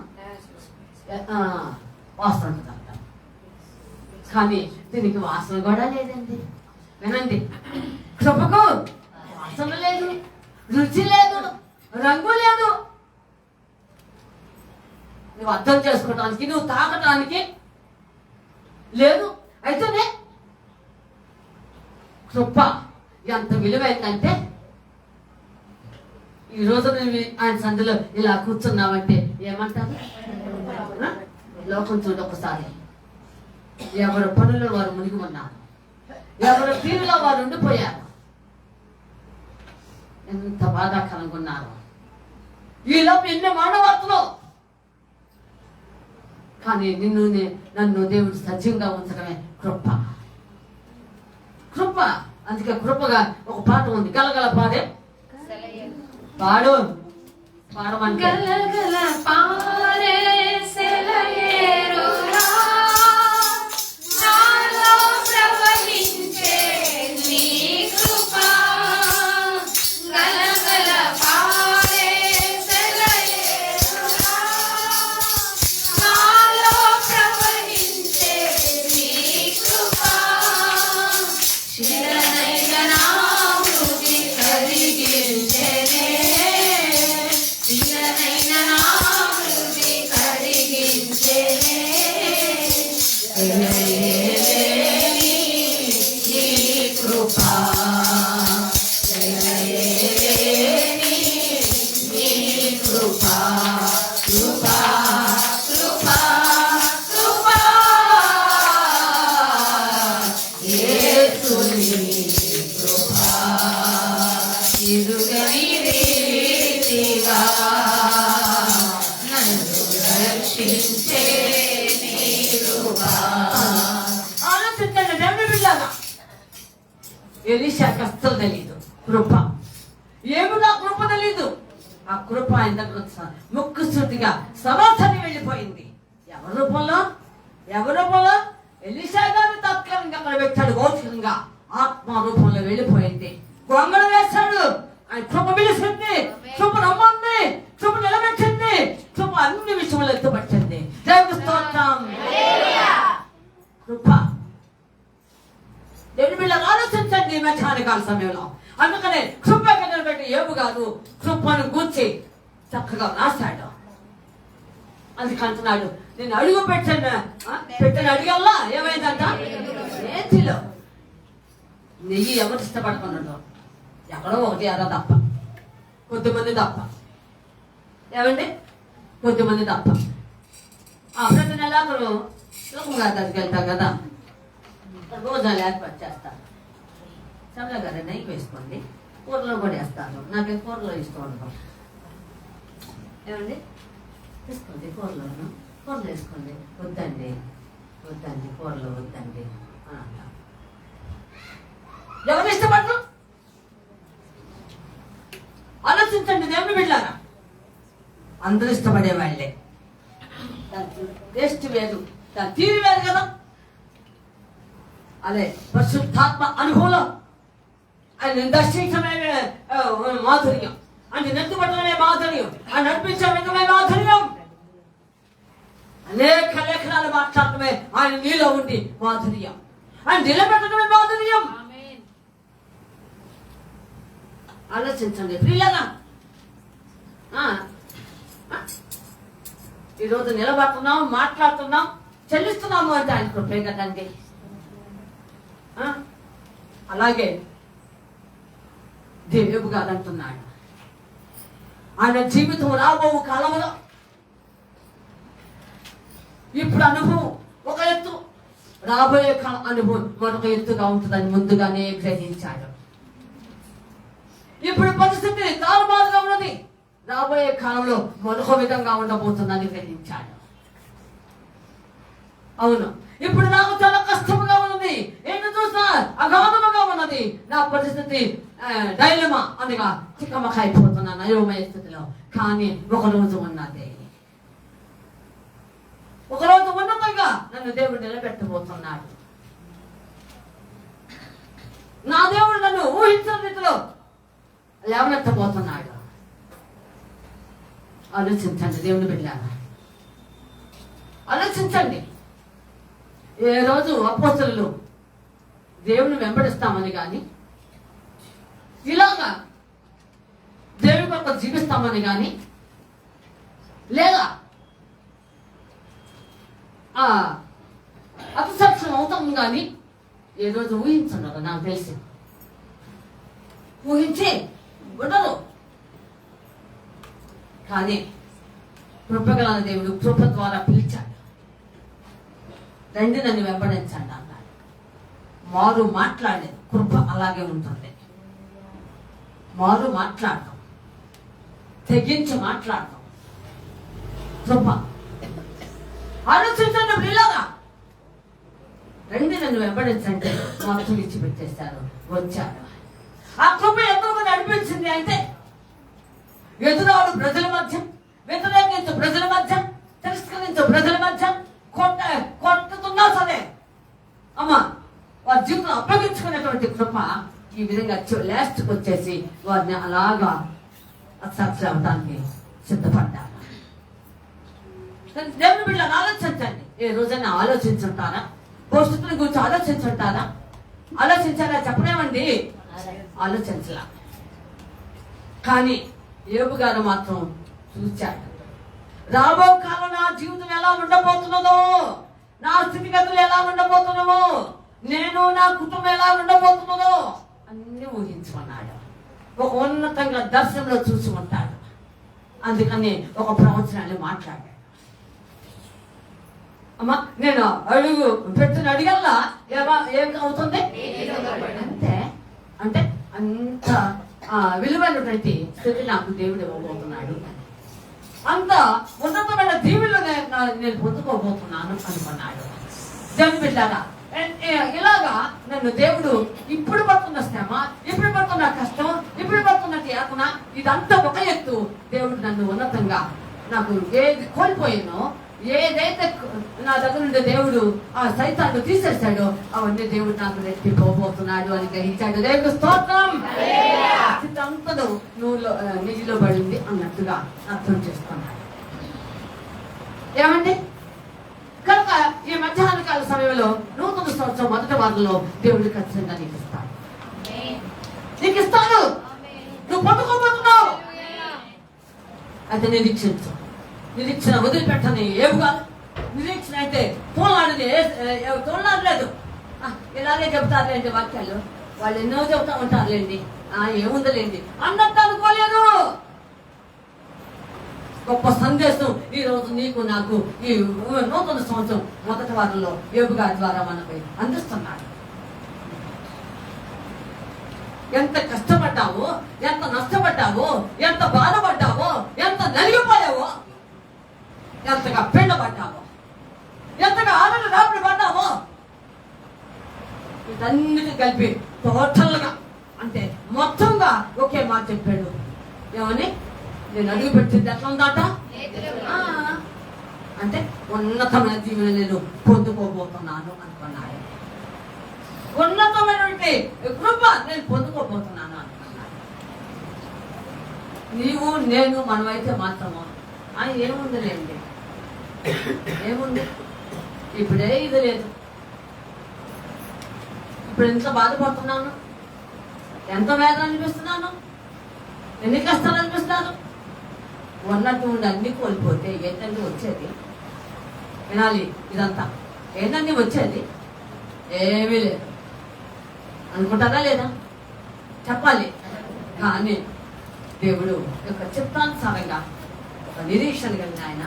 వాసన ఉంటుందంట. కానీ దీనికి వాసన కూడా లేదండి. వినండి, కృపకు వాసన లేదు, రుచి లేదు, రంగు లేదు. నువ్వు అర్థం చేసుకోవటానికి, నువ్వు తాకటానికి లేదు. అయితేనే కృప ఎంత విలువైందంటే, ఈ రోజు నువ్వు ఆయన సందులో ఇలా కూర్చున్నావంటే ఏమంటారు? లోకం చూడు ఒకసారి. ఎవరి పనుల్లో వారు మునిగి ఉన్నారు, ఎవరి తీరులో వారు ఉండిపోయారు. ఎంత బాధాకరంగా ఉన్నారు. ఈలోపు ఎన్ని మానవార్తలు. కానీ నన్ను దేవుడు సజీవంగా ఉంచడమే కృప. కృప. అందుకే కృపగా ఒక పాట ఉంది, గలగల పాడే పాడమంటే గలగల పారే కృపా ఆలోచించండి, దేవుని బిడ్డలారా. ఎలీషాకి అస్సలు తెలీదు కృప. ఏమిటో ఆ కృప తెలీదు. ఆ కృప ఆయన దగ్గర ముక్కుసూటిగా సమాచారం వెళ్ళిపోయింది. ఎవరి రూపంలో ఎలీషా గారిని తాత్కాలికంగా అక్కడ పెట్టాడు. భౌతికంగా ఆత్మ రూపంలో వెళ్ళిపోయింది. గొంగళం వేశాడు. ఆయన కృప పిలిచింది, కృప రమ్మంది, కృప నిలబెట్టింది, కృప అన్ని విషయంలో ఎత్తుపట్టింది. దేవుని స్తోత్రం. కృప. దేవుని బిడ్డలు ఆలోచించండి ఈ మధ్యాహ్నకాల సమయంలో. అందుకనే కృప నిలబెట్టి ఏమి కాదు, కృపను గూర్చి చక్కగా రాశాడు. అందుకంటున్నాడు, నేను అడుగు పెట్టిన అడిగల్లా ఏమైందంట, నేతిలో నెయ్యి ఎవరు ఇష్టపడుతున్నాడు? ఎక్కడో ఒకటి అరా తప్ప, కొద్దిమంది తప్ప. ఏమండి? కొద్దిమంది తప్ప. ప్రతి నెలాఖరు లోకంగా దగ్గరికి వెళ్తాం కదా, భోజనాలు ఏర్పాటు చేస్తారు. చల్లగా గారు నెయ్యి వేసుకోండి, కూరలో కూడా వేస్తారు. నాకేం కూరలో ఇష్టం ఉండదు. ఏమండి? తీసుకోండి, కూరలో వేసుకోండి. వద్దండి కూరలో వద్దండి అని అంటారు. ఎవరు ఇష్టపడరు? ఆలోచించండి దేవుని బిడ్డలారా. అందరూ ఇష్టపడే వాళ్ళే. దానికి టేస్ట్ వేరు, దాని తీరు వేరు కదా. అదే పరిశుద్ధాత్మ అనుభవం, ఆయన దర్శించమే మాధుర్యం, అంటే నెత్తుపట్టడమే మాధుర్యం, ఆయన నడిపించే విధమే మాధుర్యం. అనేక లేఖనాలు మాట్లాడటమే ఆయన నీలో ఉండి మాధుర్యం, ఆయన నిలబెట్టడమే మాధుర్యం. ఆలోచించండి ప్రియులారా. ఈరోజు నిలబడుతున్నాం, మాట్లాడుతున్నాం, చెల్లిస్తున్నాము అంటే ఆయన కృపే కదండి. అలాగే దేవుడు కాదంటున్నాడు. ఆయన జీవితం రాబో కాలంలో ఇప్పుడు అనుభవం ఒక ఎత్తు, రాబోయే అనుభవం మరొక ఎత్తుగా ఉంటుందని ముందుగానే గ్రహించాడు. ఇప్పుడు పరిస్థితి తారుమారుగా ఉన్నది, రాబోయే కాలంలో మరొక విధంగా ఉండబోతుందని గ్రహించాడు. అవును, ఇప్పుడు నాకు చాలా కష్టముగా ఉన్నది, ఏంటి చూసినా అగాధముగా ఉన్నది, నా పరిస్థితి డైలమా అనగా చిక్కమక అయిపోతున్నాను అయోమయ స్థితిలో. కానీ ఒకరోజు ఉన్నది, ఒకరోజు ఉన్నతంగా నన్ను దేవుడు నిలబెట్టబోతున్నాడు. నా దేవుడు నన్ను ఊహించిన రీతిలో లేవనెత్తబోతున్నాడు. ఆలోచించండి దేవుని బిడ్డలారా, ఆలోచించండి. ఏ రోజు అపోస్తలులు దేవుని వెంబడిస్తామని కానీ, ఇలాగా దేవుని కొరకు జీవిస్తామని కానీ, లేదా అతిశక్తం అవుతాం కానీ ఏ రోజు ఊహించండి. నాకు తెలిసి ఊహించి ఉండదు. కానీ కృపగల దేవుడు కృప ద్వారా పిలిచాడు. రండి నన్ను వెంబడించండి అన్నాడు. మారు మాట్లాడేది కృప అలాగే ఉంటుంది. మారు మాట్లాడటం, తెగించి మాట్లాడటం కృప. ఆలోచించండి ప్రియులారా. రండి నన్ను వెంబడించండి మొత్తం విడిచిపెట్టేశారు, వచ్చారు. ఆ కృప ఎంతో నడిపించింది. అంటే ఎదురాడు ప్రజల మధ్య, వ్యతిరేకించు ప్రజల మధ్య, తిరస్కరించు ప్రజల మధ్య, కొట్టుతున్నా సరే అమ్మా వారి జీవితం అప్పగించుకునేటువంటి కృప ఈ విధంగా లాస్ట్కి వచ్చేసి వారిని అలాగా సాక్షి అవడానికి సిద్ధపడ్డారు. దేవుని బిడ్డలను ఆలోచించండి. ఏ రోజైనా ఆలోచించుంటారా? పరిస్థితుల గురించి ఆలోచించుంటారా? ఆలోచించారా? చెప్పలేమండి, ఆలోచించలా. కానీ యోబు గారు మాత్రం చూచాడు. రాబో కాలం నా జీవితం ఎలా ఎలా ఉండబోతున్నదో, నా స్థితిగతులు ఎలా ఉండబోతున్నావో, నేను నా కుటుంబం ఎలా ఉండబోతున్నదో అన్నీ ఊహించుకున్నాడు. ఒక ఉన్నతంగా దర్శనంలో చూసి ఉంటాడు. అందుకని ఒక ప్రవచనాన్ని మాట్లాడాడు. అమ్మా నేను అడుగు పెట్టిన అడిగల్లా ఏం అవుతుంది అంతే. అంటే అంత విలువైనటువంటి స్థితి నాకు దేవుడు ఇవ్వబోతున్నాడు. అంత ఉన్నతమైన దీవులు నేను పొందుకోబోతున్నాను అనుకున్నాడు. దేవుని బిడ్డలారా, ఇలాగా నన్ను దేవుడు ఇప్పుడు పడుతున్న శ్రమ, ఇప్పుడు పడుతున్న కష్టం, ఇప్పుడు పడుతున్న యాతన, ఇదంతా ఒక ఎత్తు. దేవుడు నన్ను ఉన్నతంగా నాకు ఏది కోల్పోయానో, ఏదైతే నా దగ్గర నుండి దేవుడు ఆ సైతాన్ని తీసేస్తాడో అవన్నీ దేవుడు నాకు రెట్టిపోబోతున్నాడు అని గ్రహించాడు. దేవుడు స్తోత్రం. అంతలో నీలో పడింది అన్నట్టుగా అర్థం చేసుకున్నాడు. ఏమండి కనుక ఈ మధ్యాహ్న కాల సమయంలో నూతన సంవత్సరం మొదటి వారంలో దేవుడు ఖచ్చితంగా నీకు ఇస్తాడు. నువ్వు పొందుకోబోతున్నావు. అయితే నిరీక్షించు. నిరీక్షణ వదిలిపెట్టని ఏమి కాదు. నిరీక్షణ అయితే తోలాడలేదు. ఇలాగే చెబుతారులేండి వాక్యాలు, వాళ్ళు ఎన్నో చెబుతా ఉంటారులేండి, ఏముందలేండి అన్నట్టు అనుకోలేదు. గొప్ప సందేశం ఈ రోజు నీకు నాకు ఈ నూతన సంవత్సరం మొదటి వారంలో యోబు గారి ద్వారా మనకు అందిస్తున్నాడు. ఎంత కష్టపడ్డావో, ఎంత నష్టపడ్డావో, ఎంత బాధపడ్డావో, ఎంత నలిగిపోయావో, ఎంతగా పిండబడ్డావో, ఎంతగా ఆనంద రాబడి పడ్డావో, వీటన్నిటి కలిపి టోటల్గా అంటే మొత్తంగా ఒకే మాట చెప్పాడు. ఏమని? నేను అడుగు పెట్టింది ఎట్లా ఉందట అంటే ఉన్నతమైన దీవెన నేను పొందుకోబోతున్నాను అనుకున్నాడు. ఉన్నతమైనటువంటి కృప నేను పొందుకోబోతున్నాను అనుకున్నాడు. నీవు నేను మనమైతే మాత్రము ఏముందిలేండి, ఏముంది, ఇప్పుడే ఇది లేదు, ఇప్పుడు ఎంత బాధపడుతున్నాను, ఎంత వేదన అనిపిస్తున్నాను, ఎన్ని కష్టాలు అనిపిస్తున్నాను. ఉన్నట్టు ఉండి అన్ని కోల్పోతే ఏంటంటే వచ్చేది? వినాలి ఇదంతా. ఏంటంటే వచ్చేది ఏమీ లేదు అనుకుంటారా లేదా? చెప్పాలి. కానీ దేవుడు యొక్క చిత్తానుసారంగా నిరీక్షణ కలిగిన ఆయన,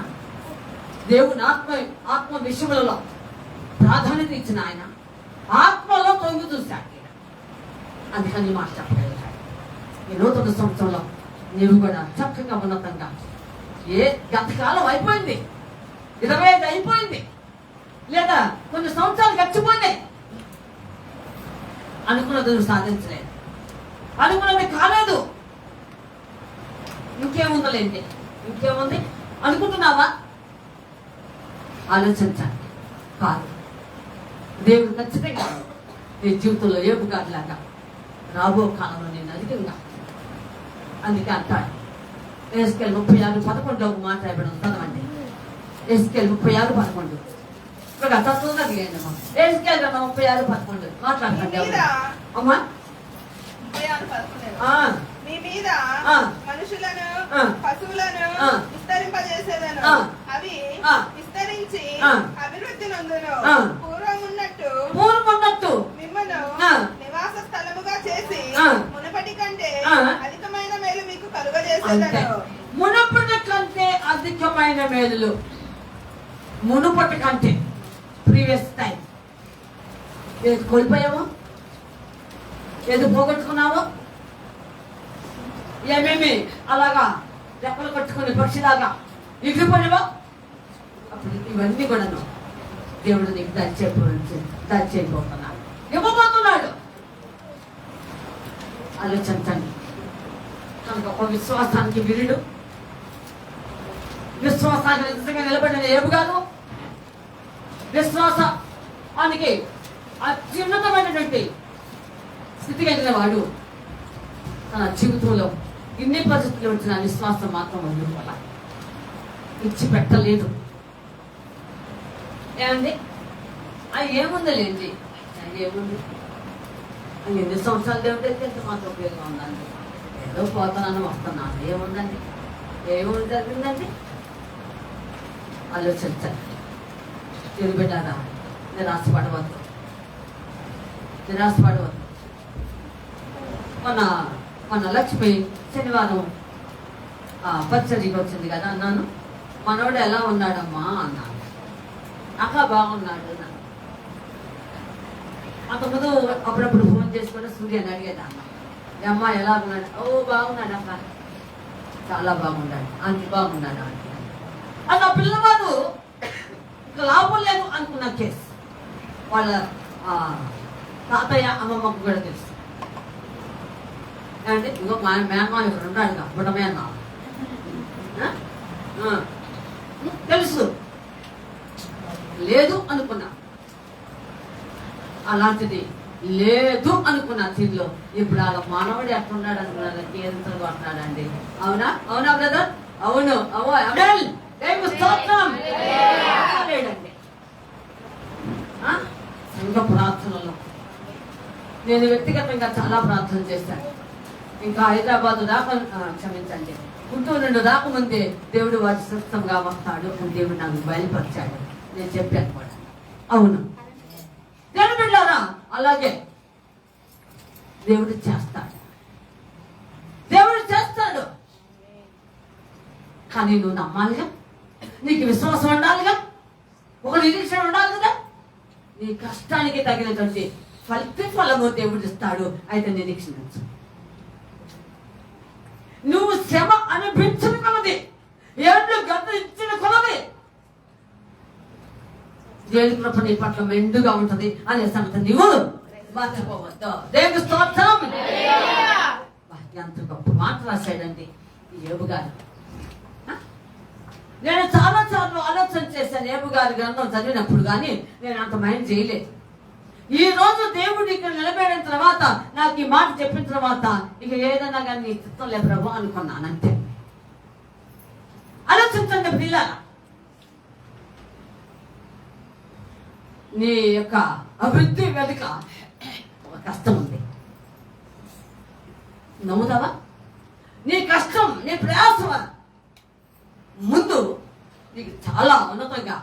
దేవుని ఆత్మ విషయములలో ప్రాధాన్యత ఇచ్చిన ఆయన, ఆత్మలో తొంగి చూశాడు. అందుకని మాట చెప్పగలిగాడు. ఈ నూతన సంవత్సరంలో నీవు కూడా చక్కగా ఉన్నతంగా గతకాలం అయిపోయింది, 25 అయిపోయింది, లేదా కొన్ని సంవత్సరాలు గడిచిపోయినాయి, అనుకున్నది నువ్వు సాధించలేదు, అనుకున్నది కాలేదు, ఇంకేముందలేండి, ఇంకేముంది అనుకుంటున్నావా? ఆలోచించాలి. కాదు, దేవుడు ఖచ్చితంగా నీ జీవితంలో ఏపు కాదులాగా రాబో కాలంలో నేను అధికంగా. అందుకే అంటాడు ఎస్కేల్ 36:11 ఒక మాట రాయబడి చదవండి. ఎస్కేల్ 36:11 తత్వంగా దిగండమ్మా. ఎస్కేల్ 36:11 మాట్లాడతాడు అమ్మా. మీ మీద మనుషులను పశువులను విస్తరింపజేసేదను, అవి విస్తరించి అభివృద్ధి నందును, పూర్వమున్నట్టు మిమ్మల్ని నివాస స్థలముగా చేసి మునుపటి కంటే అధికమైన మేలు మీకు కలుగజేసేదను. మునుపటి కంటే అధికమైన మేలు, మునుపటి కంటే ప్రీవియస్ టైం. ఏది కోల్పోయావో, ఏది పోగొట్టుకున్నావో, ఏమేమి అలాగా రెక్కలు కట్టుకుని పక్షిలాగా ఎగిరిపోయినవో, అప్పుడు ఇవన్నీ కూడాను దేవుడు నీకు దాచేయబోతున్నాడు, ఇవ్వబోతున్నాడు. ఆలోచించండి. కనుక ఒక విశ్వాసానికి వీరుడు, విశ్వాసానికి నిజంగా నిలబడిన ఏబు కాదు, విశ్వాసానికి అత్యున్నతమైనటువంటి స్థితి కలిగిన వాడు తన జీవితంలో ఇన్ని పరిస్థితులు వచ్చిన విశ్వాసం మాత్రం వల్ల ఇచ్చిపెట్టలేదు. ఏమండి? అది ఏముందిలేండి, ఏముంది, ఎన్ని సంవత్సరాలు దేవుడికి ఎంత మాత్రం ఉపయోగం ఉందండి, ఏదో పోతున్నాను వస్తున్నాను, ఏముందండి, ఏముంది జరిగిందండి. ఆలోచించండి. తిరిగిపెట్టారా? నిరాశపడవద్దు. మన లక్ష్మి శనివారం పచ్చడికి వచ్చింది కదా అన్నాను. మనోడు ఎలా ఉన్నాడమ్మా అన్నాను. అక్క బాగున్నాడు అన్నాను. అంతకుముందు అప్పుడప్పుడు ఫోన్ చేసుకుని సూర్యని అడిగేదాన్ని, అమ్మ ఎలా ఉన్నాడు? ఓ బాగున్నాడు అక్క, చాలా బాగున్నాడు, అంత బాగున్నాడు అంటున్నాడు. అది ఆ పిల్లవాడు ఇంకా లాభం లేదు అనుకున్న కేసు. వాళ్ళ తాతయ్య అమ్మమ్మకు కూడా తెలుసు. అంటే ఇంకో మేనమామ ఇక్కడ ఉంటాడు, బుడమేనా తెలుసు. లేదు అనుకున్నా, అలాంటిది లేదు అనుకున్నా తీరులో. ఇప్పుడు అలా మానవుడు ఎట్లున్నాడు అనుకున్నాడు, కేంద్రం కొట్టినాడండి. అవునా అవునా బ్రదర్? అవును లేడండి. సంఘ ప్రార్థనలో నేను వ్యక్తిగతంగా చాలా ప్రార్థన చేశాను. ఇంకా హైదరాబాద్ దాకా క్షమించండి, గుంటూరు నుండి రాకముందే దేవుడు వారి సుస్థంగా వస్తాడు అని దేవుడు నాకు బయలుపరిచాడు. నేను చెప్పాను కూడా. అవును దేవుడు బిడ్డారా, అలాగే దేవుడు చేస్తాడు. కానీ నువ్వు నమ్మాలిగా, నీకు విశ్వాసం ఉండాలిగా, ఒక నిరీక్షణ ఉండాలి కదా. నీ కష్టానికి తగినటువంటి ఫలము దేవుడు ఇస్తాడు. అయితే నిరీక్షించు. నువ్వు శ్రమ అనిపించిన కొలది, ఏళ్ళు గత ఇచ్చిన కొలది దేవుని కృప నీ పట్ల మెండుగా ఉంటది అనే సంగతి నీవు మర్చిపోవద్దు. దేవుని స్తోత్రం. ఎంత గొప్ప మాట రాశాడండి ఈ యోబు గారు. నేను చాలా సార్లు ఆలోచన చేశాను యోబు గారి గ్రంథం చదివినప్పుడు, కానీ నేను అంత మైండ్ చేయలేదు. ఈ రోజు దేవుడు ఇక్కడ నిలబడిన తర్వాత, నాకు ఈ మాట చెప్పిన తర్వాత, ఇక ఏదైనా కానీ నీ చిత్తం లే ప్రభు అనుకున్నాను అంతే. ఆలోచించండి పిల్లల, నీ యొక్క అభివృద్ధి వెనుక ఒక కష్టం ఉంది. నమ్ముతావా? నీ కష్టం, నీ ప్రయాసం ముందు నీకు చాలా ఉన్నతంగా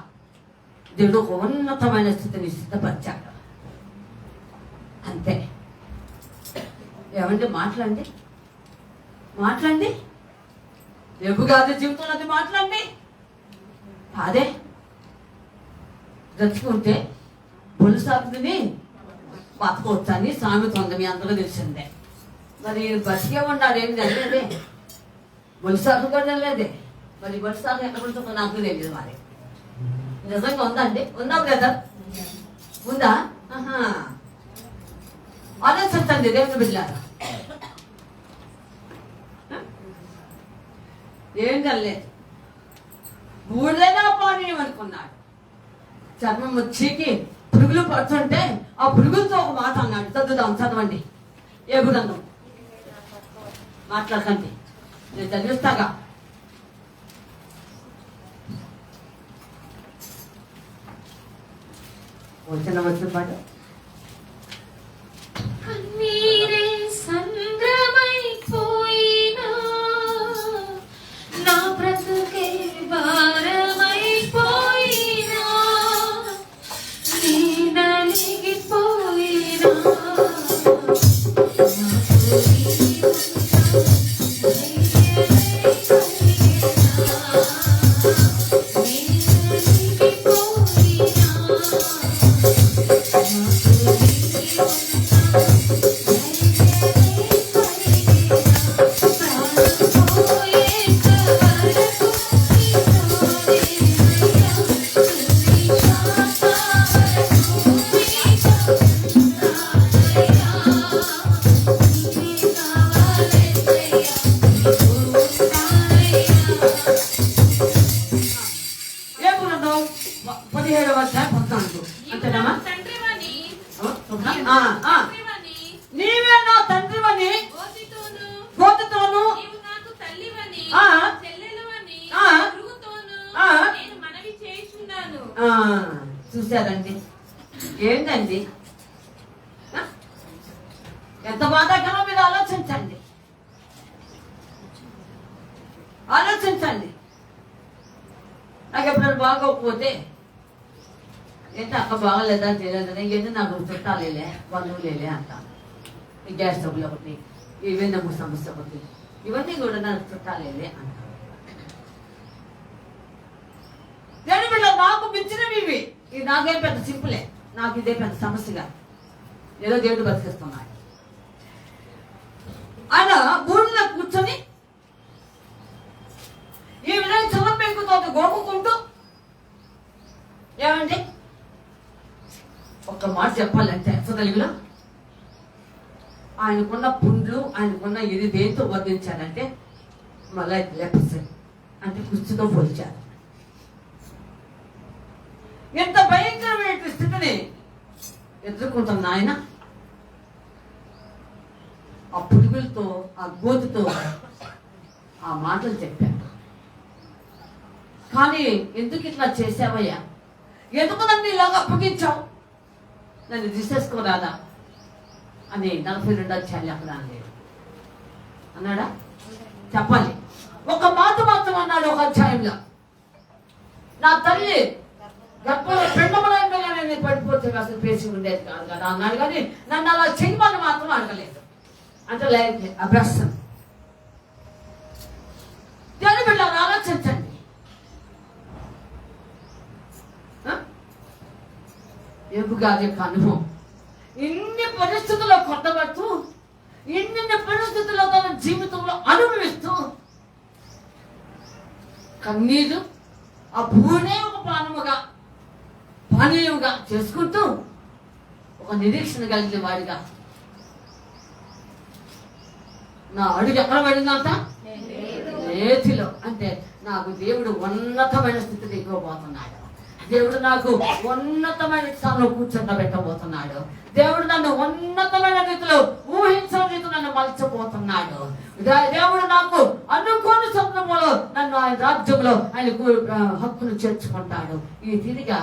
దేవుడు ఒక ఉన్నతమైన స్థితిని సిద్ధపరిచాడు. అంతే. ఏమంటే మాట్లాడండి యోబు గారి జీవితంలో అది మాట్లాడండి. అదే బ్రతుకుంటే బొలుసాకుని బతకొచ్చు అని సామెత ఉంది, మీ అందరూ తెలిసిందే. మరి బతికే ఉన్నాడు, ఏమి తెలియదే, బొలుసాకు కూడా తెలియదే. మరి బొలుసాకు ఎక్కడ ఉంటుందో నాకు తెలియదు. మరి నిజంగా ఉందండి? ఉందా బ్రదర్? ఉందా? ఆలోచించండి దేవుని బిడ్డలారా. ఏం కలేదు, ఊళ్ళైనా పానీ అనుకున్నాడు. చర్మం చీకి పురుగులు పడుతుంటే ఆ పురుగులతో ఒక మాట అన్నాడు. చదవండి యోబు గ్రంథం. మాట్లాడకండి, నేను చదివిస్తాగా. వచ్చిన పాట. కన్నీరే సంద్రమైపోయినా, నా బ్రతుకే భారమైపోయినా, నీ నలిగిపోయినా, నీవే నా తండ్రివని, గోతితోను చూశారండి. ఏంటండి ఎంత బాధాకరమో మీరు ఆలోచించండి. నాకు ఎప్పుడైనా బాగోకపోతే ఏంటి అక్క బాగలేదా చేయలేదా ఇవన్నీ నాకు చుట్టాలేలే బంధువులేలే అంటాను. ఈ గ్యాస్ ట్రబుల్ ఒకటి, ఈ వెన్నెము సమస్య ఒకటి, ఇవన్నీ కూడా నాకు చుట్టాలేలే అంటాను. దేని వల్ల నాకు మించినవి ఇవి. ఇది నాకేం పెద్ద సింపులే, నాకు ఇదే పెద్ద సమస్యగా ఏదో దేవుడు బతికిస్తున్నాడు. ఆయన భూమిలో కూర్చొని ఈ విధంగా చిన్న పెంకుతో గోపుకుంటూ ఏమండి ఒక్క మాట చెప్పాలంటే తెలుగులో ఆయనకున్న పుండ్లు ఆయనకున్న ఇది దేంతో వర్ణించారంటే మళ్ళీ లెపసీ అంటే కుర్చీతో పోల్చారు. ఎంత భయంకరమైన స్థితిని ఎదుర్కొంటున్న ఆయన ఆ పురుగులతో ఆ గోతుతో ఆ మాటలు చెప్పాడు. కానీ ఎందుకు ఇట్లా చేసావయ్యా, ఎందుకు నన్ను ఇలాగ అప్పగించావు, నన్ను తీసేసుకోరాదా అని 42 అధ్యాయాలు అక్కడ అనలేదు. అన్నాడా? చెప్పాలి. ఒక మాట మాత్రం అన్నాడు ఒక అధ్యాయంలో, నా తల్లి గర్భంలో పెండమలంగా నేను పడిపోతే అసలు పేసి ఉండేది కాదు కదా అన్నాడు. కానీ నన్ను అలా చేయమని మాత్రం అడగలేదు. అంటే లైక్ అభ్యాసం. దాని బిడ్డ ఆలోచించండి. ఏబుగాది యొక్క అనుభవం ఇన్ని పరిస్థితుల్లో కొట్టబడుతూ ఇన్ని పరిస్థితుల్లో తన జీవితంలో అనుభవిస్తూ కన్నీరు ఆ భూనే ఒక పానీయముగా చేసుకుంటూ ఒక నిరీక్షణ కలిగిన వాడిగా నా అడుగు ఎక్కడ పడిందంట నేతిలో. అంటే నాకు దేవుడు ఉన్నతమైన స్థితిని ఇవ్వబోతున్నాడు. దేవుడు నాకు ఉన్నతమైన స్థానంలో కూర్చోబెట్టబోతున్నాడు. దేవుడు నన్ను ఉన్నతమైన రీతిలో ఊహించిన రీతి నన్ను మలచబోతున్నాడు. దేవుడు నాకు అనుకోని స్వప్నములో నన్ను ఆయన రాజ్యంలో ఆయన హక్కును చేర్చుకుంటాడు. ఈ తీరిగా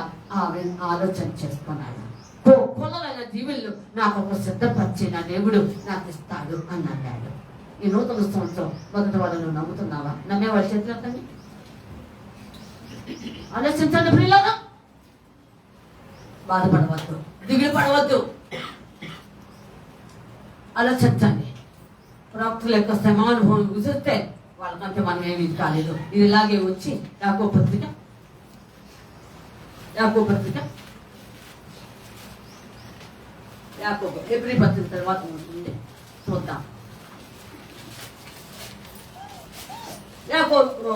ఆలోచన చేసుకున్నాడు. కులమైన దీవులు నాకు ఒక సిద్ధపరిచి నా దేవుడు నాకు ఇస్తాడు అని అన్నాడు. ఈ నూతన సంవత్సరం మొదటి వాళ్ళను నమ్ముతున్నావా? నమ్మేవాళ్ళ చేతులు ఎత్తండి. ఆలోచించండి ప్రియులారా. బాధపడవద్దు, దిగులు పడవద్దు, ఆలోచించండి. ప్రవక్తల యొక్క శ్రమానుభవం చూస్తే వాళ్ళకంటే మనం ఏమి కాలేదు. ఇది ఇలాగే వచ్చి యాకోబు పత్రిక హెబ్రీ పత్రిక తర్వాత ఉంటుంది చూద్దాం. యాకోబు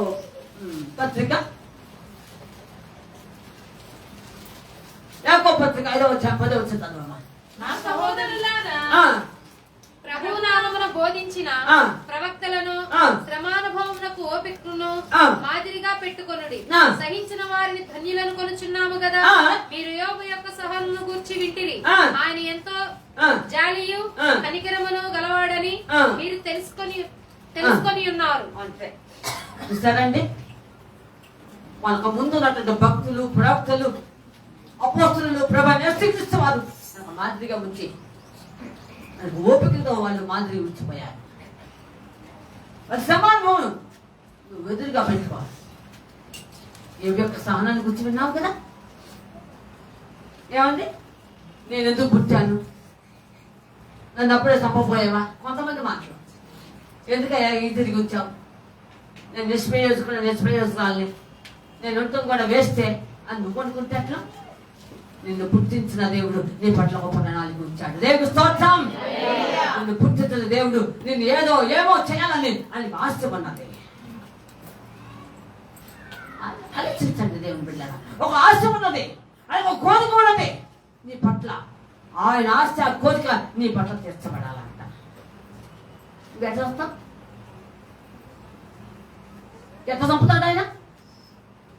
పత్రిక 5వ అధ్యాయం 10వ వచనం. నా సహోదరులారా, ప్రభువు నామమున బోధించిన ప్రవక్తలను శ్రమానుభవమునకు ఓపికను మాదిరిగా పెట్టుకొనుడి. సహించిన వారిని ధన్యులను కొనుచున్నాము కదా. మీరు యోబు యొక్క సహనమును గూర్చి వింటిరి. ఆయన ఎంతో జాలియు కనికరమును గలవాడని మీరు తెలుసుకొని ఉన్నారు. అంటే చూసారండి, వాళ్ళకు ముందు ఉన్నటువంటి భక్తులు, ప్రవక్తలు, అపోస్తలులు ప్రభాని వారు మాదిరిగా ఉంచి ఓపికతో వాళ్ళు మాదిరి ఉంచిపోయారు. సమానం నువ్వు ఎదురుగా పెట్టుకోవాలి. ఏ యొక్క సహనాన్ని గురించి విన్నావు కదా. ఏమండి, నేను ఎందుకు పుట్టాను, నన్ను అప్పుడే చంపపోయావా? కొంతమంది మాటలు. ఎందుకయ్యా ఈ తిరిగి వచ్చావు, నేను నిష్ప్రయోజకురాలని, నేను ఉండటం కూడా వేస్తే అని నువ్వు అనుకుంటే అట్లా. నిన్ను పుట్టించిన దేవుడు నీ పట్ల గొప్ప ప్రణాళిక ఉంచాడు. దేవుడు స్తోత్రం. నిన్ను పుట్టించిన దేవుడు నిన్ను ఏమో చేయాలని అని ఆశపడినది. ఆలోచించండి దేవుని బిడ్డలారా. ఒక ఆశ ఉన్నది, ఆయన ఒక కోరిక ఉన్నది నీ పట్ల. ఆయన ఆశ, కోరిక నీ పట్ల తీర్చబడాలంట. ఎట్లా వస్తాం? ఎట్లా చంపుతాడు ఆయన?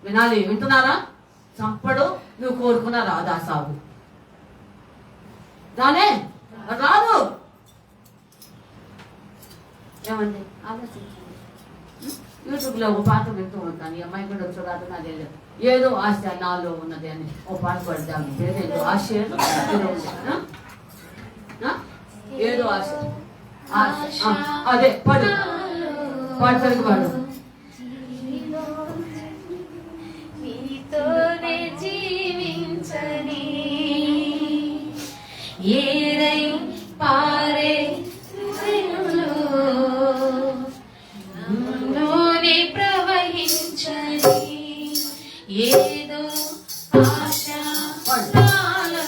వినాలి, వింటున్నారా? చంపడు. నువ్వు కోరుకున్న రాదా సాగు రానే రాదు. ఏమండి ఆలోచించండి. యూట్యూబ్లో ఒక పాట వింటూ ఉంటాను. ఈ అమ్మాయి కూడా చూడాలి, నాది ఏదో ఆశ నాలో ఉన్నది అని ఓ పాట పడతాను. పేరేదో ఆశ, ఏదో ఆశ. అదే పడు పాడు సరిగ్గా పాడు. ఏరై పారే నూనె ప్రవహించని ఏదో ఆశ నాలో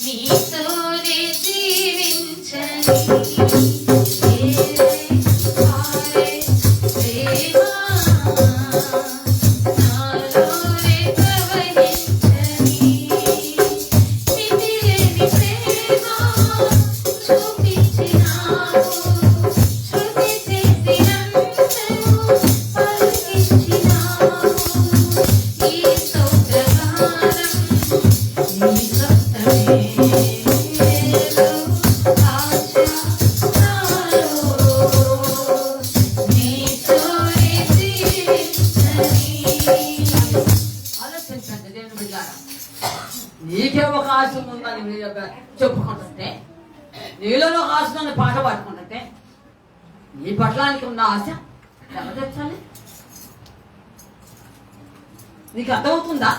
నీతోనే జీవించని ఏరై పారే ప్రేమ నాలోనే ప్రవహించని మితిలేని ప్రేమ చూపించినావు శృతి చేసినంతను పలికించినావు ఈ స్తోత్రగానం నీ సత్తమే ఏదో ఆశ నాలో నీతోనే జీవించని. ఆలోచించండి దేవుని బిడ్డలారా. నీకే ఒక ఆశ ఉందని మీరు చెప్పుకుంటుంటే, నీలోనే ఒక ఆశ ఉందని పాట పాడుకుంటుంటే, నీ పట్లానికి ఉన్న ఆశ ఎవరు తెచ్చాలి? నీకు అర్థమవుతుందా?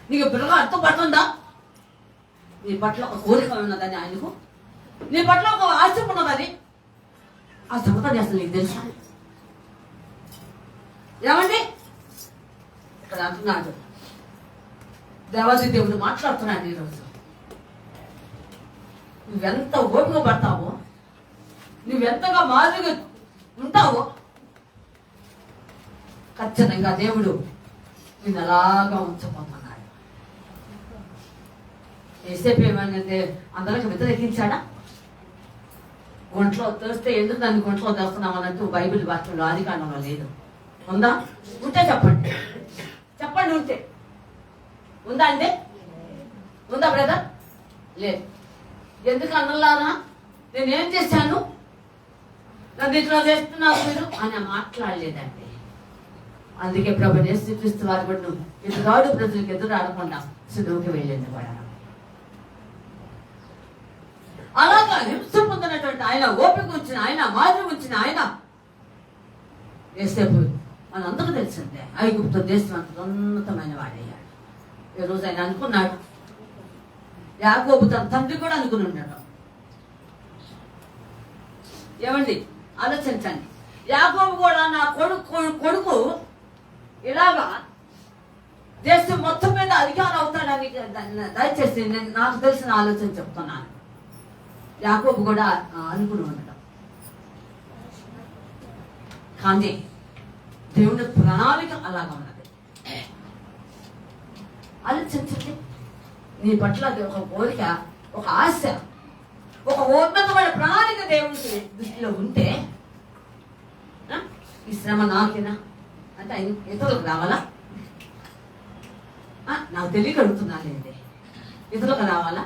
నీకు బిడ్డగా అర్థం పడుతుందా? నీ పట్ల ఒక కోరిక ఉన్నదని ఆయనకు, నీ పట్ల ఒక ఆశ ఉన్నదని ఆ సంగతి అసలు నీకు తెలుసా? ఏమండి ఇక్కడ అంటున్నాడు, దేవాది దేవుడు మాట్లాడుతున్నాడు ఈరోజు. నువ్వెంత ఓపిక పడతావో, నువ్వెంతగా మాదిరిగా ఉంటావో, ఖచ్చితంగా దేవుడు నేను అలాగా ఉంచబోతున్నాడు. ఏసేపు ఏమనంటే అందరికి వ్యతిరేకించాడా? ఒంట్లో తోస్తే ఎందుకు దాన్ని ఒంట్లో తెస్తున్నాం అన్నట్టు బైబిల్ వాక్యంలో ఆదికాండంలో లేదు. ఉందా? ఉంటే చెప్పండి, చెప్పండి. ఉంటే ఉందా అండి? ఉందా బ్రదర్? లేదు. ఎందుకు అన్నలానా నేనేం చేశాను, నన్ను ఇట్లా చేస్తున్నారు మీరు అని మాట్లాడలేదండి. అందుకే ప్రభు యేసుక్రీస్తు వారి కూడా ఎదురాడు ప్రజలకు ఎదురు ఆడకుండా సులువుకి వెళ్ళింది కూడా. అలాగా హింస పొందినటువంటి ఆయన, ఓపిక ఉంచిన ఆయన, మాదిరి ఉంచిన ఆయన యేసేపు మనందరూ తెలిసిందే ఐగుప్తు దేశం అంత ఉన్నతమైన వాడయ్యాడు. ఈ రోజు ఆయన అనుకున్నాడు, యాకోబు తన తండ్రి కూడా అనుకుని ఉన్నాడు. ఏమండి ఆలోచించండి, యాకోబు కూడా నా కొడుకు ఇలాగా దేశం మొత్తం మీద అధికారం అవుతాడని దయచేసి నేను నాకు తెలిసిన ఆలోచన చెప్తున్నాను. యాకోబు కూడా అనుకుని ఉండడం, కానీ దేవుని ప్రణాళిక అలాగా ఉన్నది. ఆలోచించండి, నీ పట్ల ఒక కోరిక, ఒక ఆశ, ఒక ఉన్నతమైన ప్రణాళిక దేవుని దృష్టిలో ఉంటే, ఈ శ్రమ నాకేనా అంటే ఇతరులకు రావాలా? నాకు తెలియక అడుగుతున్నాను లేదే, ఇతరులకు రావాలా?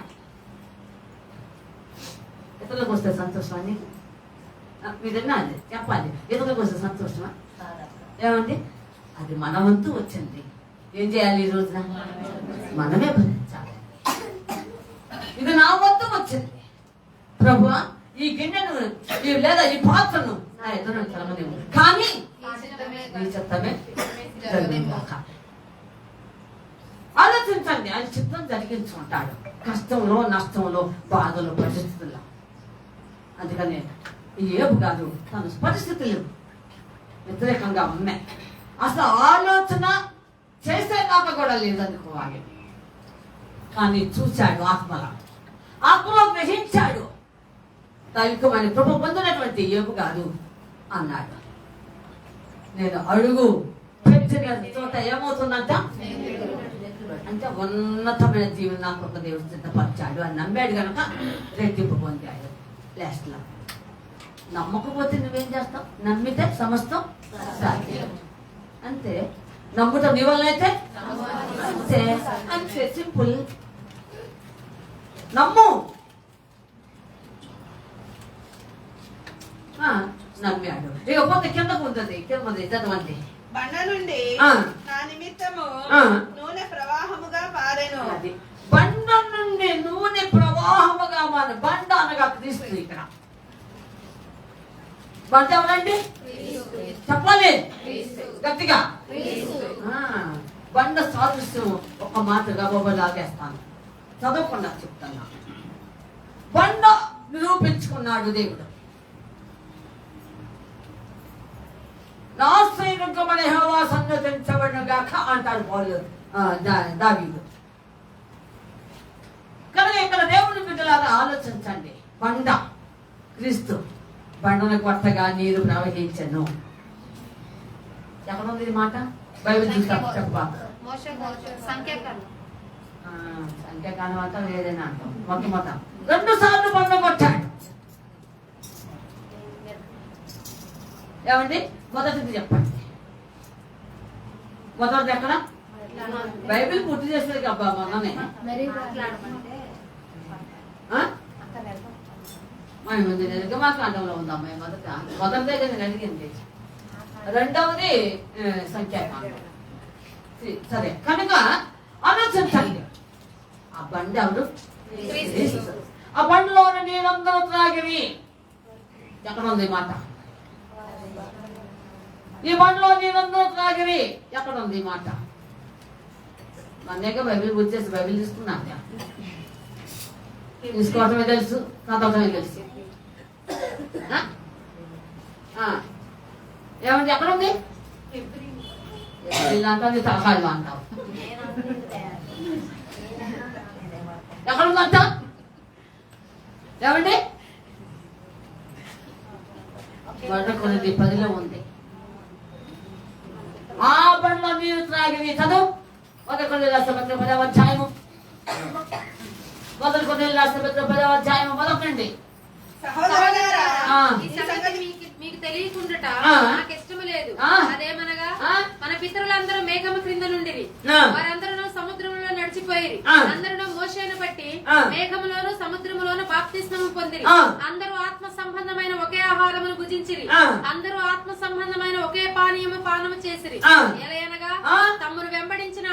ఇతరులకు వస్తే సంతోషాన్ని మీదన్నా అది చెప్పాలి. ఇతరులకు వస్తే సంతోషమా? ఏమండి, అది మన వంతు వచ్చింది. ఏం చేయాలి? ఈ రోజున మనమే భరించాలి. ఇది నా వంతు వచ్చింది. ప్రభువా, ఈ గిన్నెను లేదా ఈ పాత్రను నా ఎదురు కలమనేము, కానీ నీ చిత్తమే జరిగిందాక. ఆలోచించండి, ఆయన చిత్తం జరిగించుకుంటాడు కష్టంలో, నష్టంలో, బాధలో, పరిస్థితుల్లో. అందుకని ఏపు కాదు, తన పరిస్థితులు వ్యతిరేకంగా ఉన్నాయి. అసలు ఆలోచన చేసేదాకా కూడా లేదనుకోవాలి. కానీ చూశాడు, ఆత్మలో గ్రహించాడు. దైవికమైన కృప పొందినటువంటి ఏపు కాదు అన్నాడు. నేను అడుగు పెట్టిన చోట ఏమవుతుందంట అంటే ఉన్నతమైన జీవన నాకు ఒక దేవుడు సిద్ధపరిచాడు అని నమ్మాడు కనుక రెట్టింపు పొందాడు. లాస్ట్ లో నమ్మకపోతే నువ్వేం చేస్తావు? నమ్మితే సమస్తం సాధ్యం. అంతే. నమ్ముతాం నీ వల్ల అయితే అంతే, అంతే సింపుల్. నమ్ము. నమ్మాడు. ఇకపోతే కిందకు ఉంటుంది, కింద చదవండి. బండ నుండి నా నిమిత్తము నూనె ప్రవాహముగా పారెను. అది బండ నుండి నూనె ప్రవాహముగా మారి. బండ అనగా క్రీస్తు. ఇక్కడ బండ ఎవరండి? చెప్పాలి గట్టిగా. బండ సాదృశ్యం ఒక మాట గబలాగేస్తాను. చదువుకున్నా చెప్తున్నా. బండ నిరూపించుకున్నాడు దేవుడు. నా శ్రీరుగమని హవా సన్నతించబడుగాక అంటాడు పౌలు, దావీదు. కనుక ఇక్కడ దేవుని బిడ్డలాగా ఆలోచించండి. బండ క్రీస్తు, బండను కొట్టగా నీరు ప్రవహించను. ఎక్కడ ఉంది ఈ మాట? బైబిల్ చూస్తా చెప్పా. సంఖ్యాకాలం అంతా లేదని అంటాం. మొత్తం 2 సార్లు బండ కొట్టాడు. ఏమండి? మొదటిది చెప్పండి. మొదటిది ఎక్కడ? బైబిల్ పూర్తి చేసేది అబ్బా మొన్ననే. మాట్లాడంలో ఉందమ్మా. మొదటిదే కదా నేను అడిగింది. రెండవది సంఖ్యాకాండం. సరే, కనుక ఆలోచించండి. ఆ బండి ఎవరు? ఆ బండిలో నీళ్ళందరూ త్రాగిరి. ఎక్కడ ఉంది మాట? ఈ బండిలో నీళ్ళందరూ త్రాగిరి. ఎక్కడ ఉంది మాట? అన్నేక బైబిల్ గుర్చేసి బైబిల్ తీసుకున్నా. తీసుకోవటమే తెలుసు, చదవటమే తెలుసు. ఏమంటే ఎక్కడ ఉంది? అంటావు, తలకాయలు అంటావు. ఎక్కడ ఉందంట? ఏమండి? బండ కొద్ది 10లో ఉంది. ఆ బండ్లో నీరు త్రాగివి. చదువు. మొదటి కొన్ని రాష్ట్ర 10వ అధ్యాయము. మొదటి కొన్ని రాష్ట్ర 10వ అధ్యాయము మొదలండి. సహోదరులారా, ఆ. ఈ సంగతి మీకు తెలియకుండుట నాకు ఇష్టము లేదు. అదేమనగా మన పితరులందరూ మేఘము క్రింద నుండిరి. వారందరూ సముద్రములో నడిచిపోయిరి. అందరూ మోషేను బట్టి మేఘములోను సముద్రములోను బాప్తిస్మము పొందిరి. అందరూ ఆత్మ సంబంధమైన ఒకే ఆహారమును భుజించిరి. అందరూ ఆత్మ సంబంధమైన ఒకే పానీయము పానము చేసిరి. ఎలయనగా తమ్మును వెంబడించిన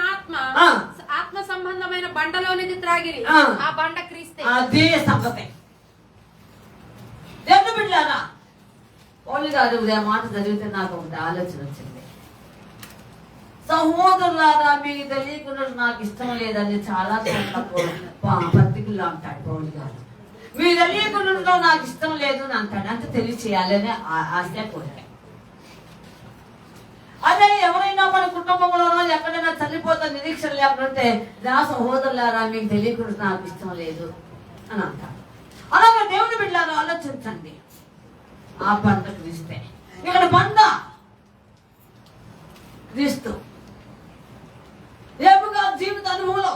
ఆత్మ సంబంధమైన బండలోనిది త్రాగిరి. ఆ బండ క్రీస్తే. అదే సంగతి. దేవుని బిడ్డలారా, పౌలు గారు ఉదయం మాట జరిగితే నాకు ఒకటి ఆలోచన వచ్చింది. సహోదరులారా, మీకు తెలియకుండా నాకు ఇష్టం లేదని చాలా పత్రికల్లో అంటాడు పౌలు గారు. మీకు తెలియకుండా నాకు ఇష్టం లేదు అని అంటాడు. అంటే తెలియచేయాలని ఆశ కోరిక. అదే ఎవరైనా మన కుటుంబంలోనో ఎక్కడైనా చనిపోతా నిరీక్షణ లేకుంటే నా సహోదరులారా, మీకు తెలియకుండా నాకు ఇష్టం లేదు అని అంటాడు. అలాగే దేవుని బిడ్డలారా ఆలోచించండి. ఆ బండ క్రీస్తే. ఇక్కడ బండ క్రీస్తు. ఏముగా జీవిత అనుభవంలో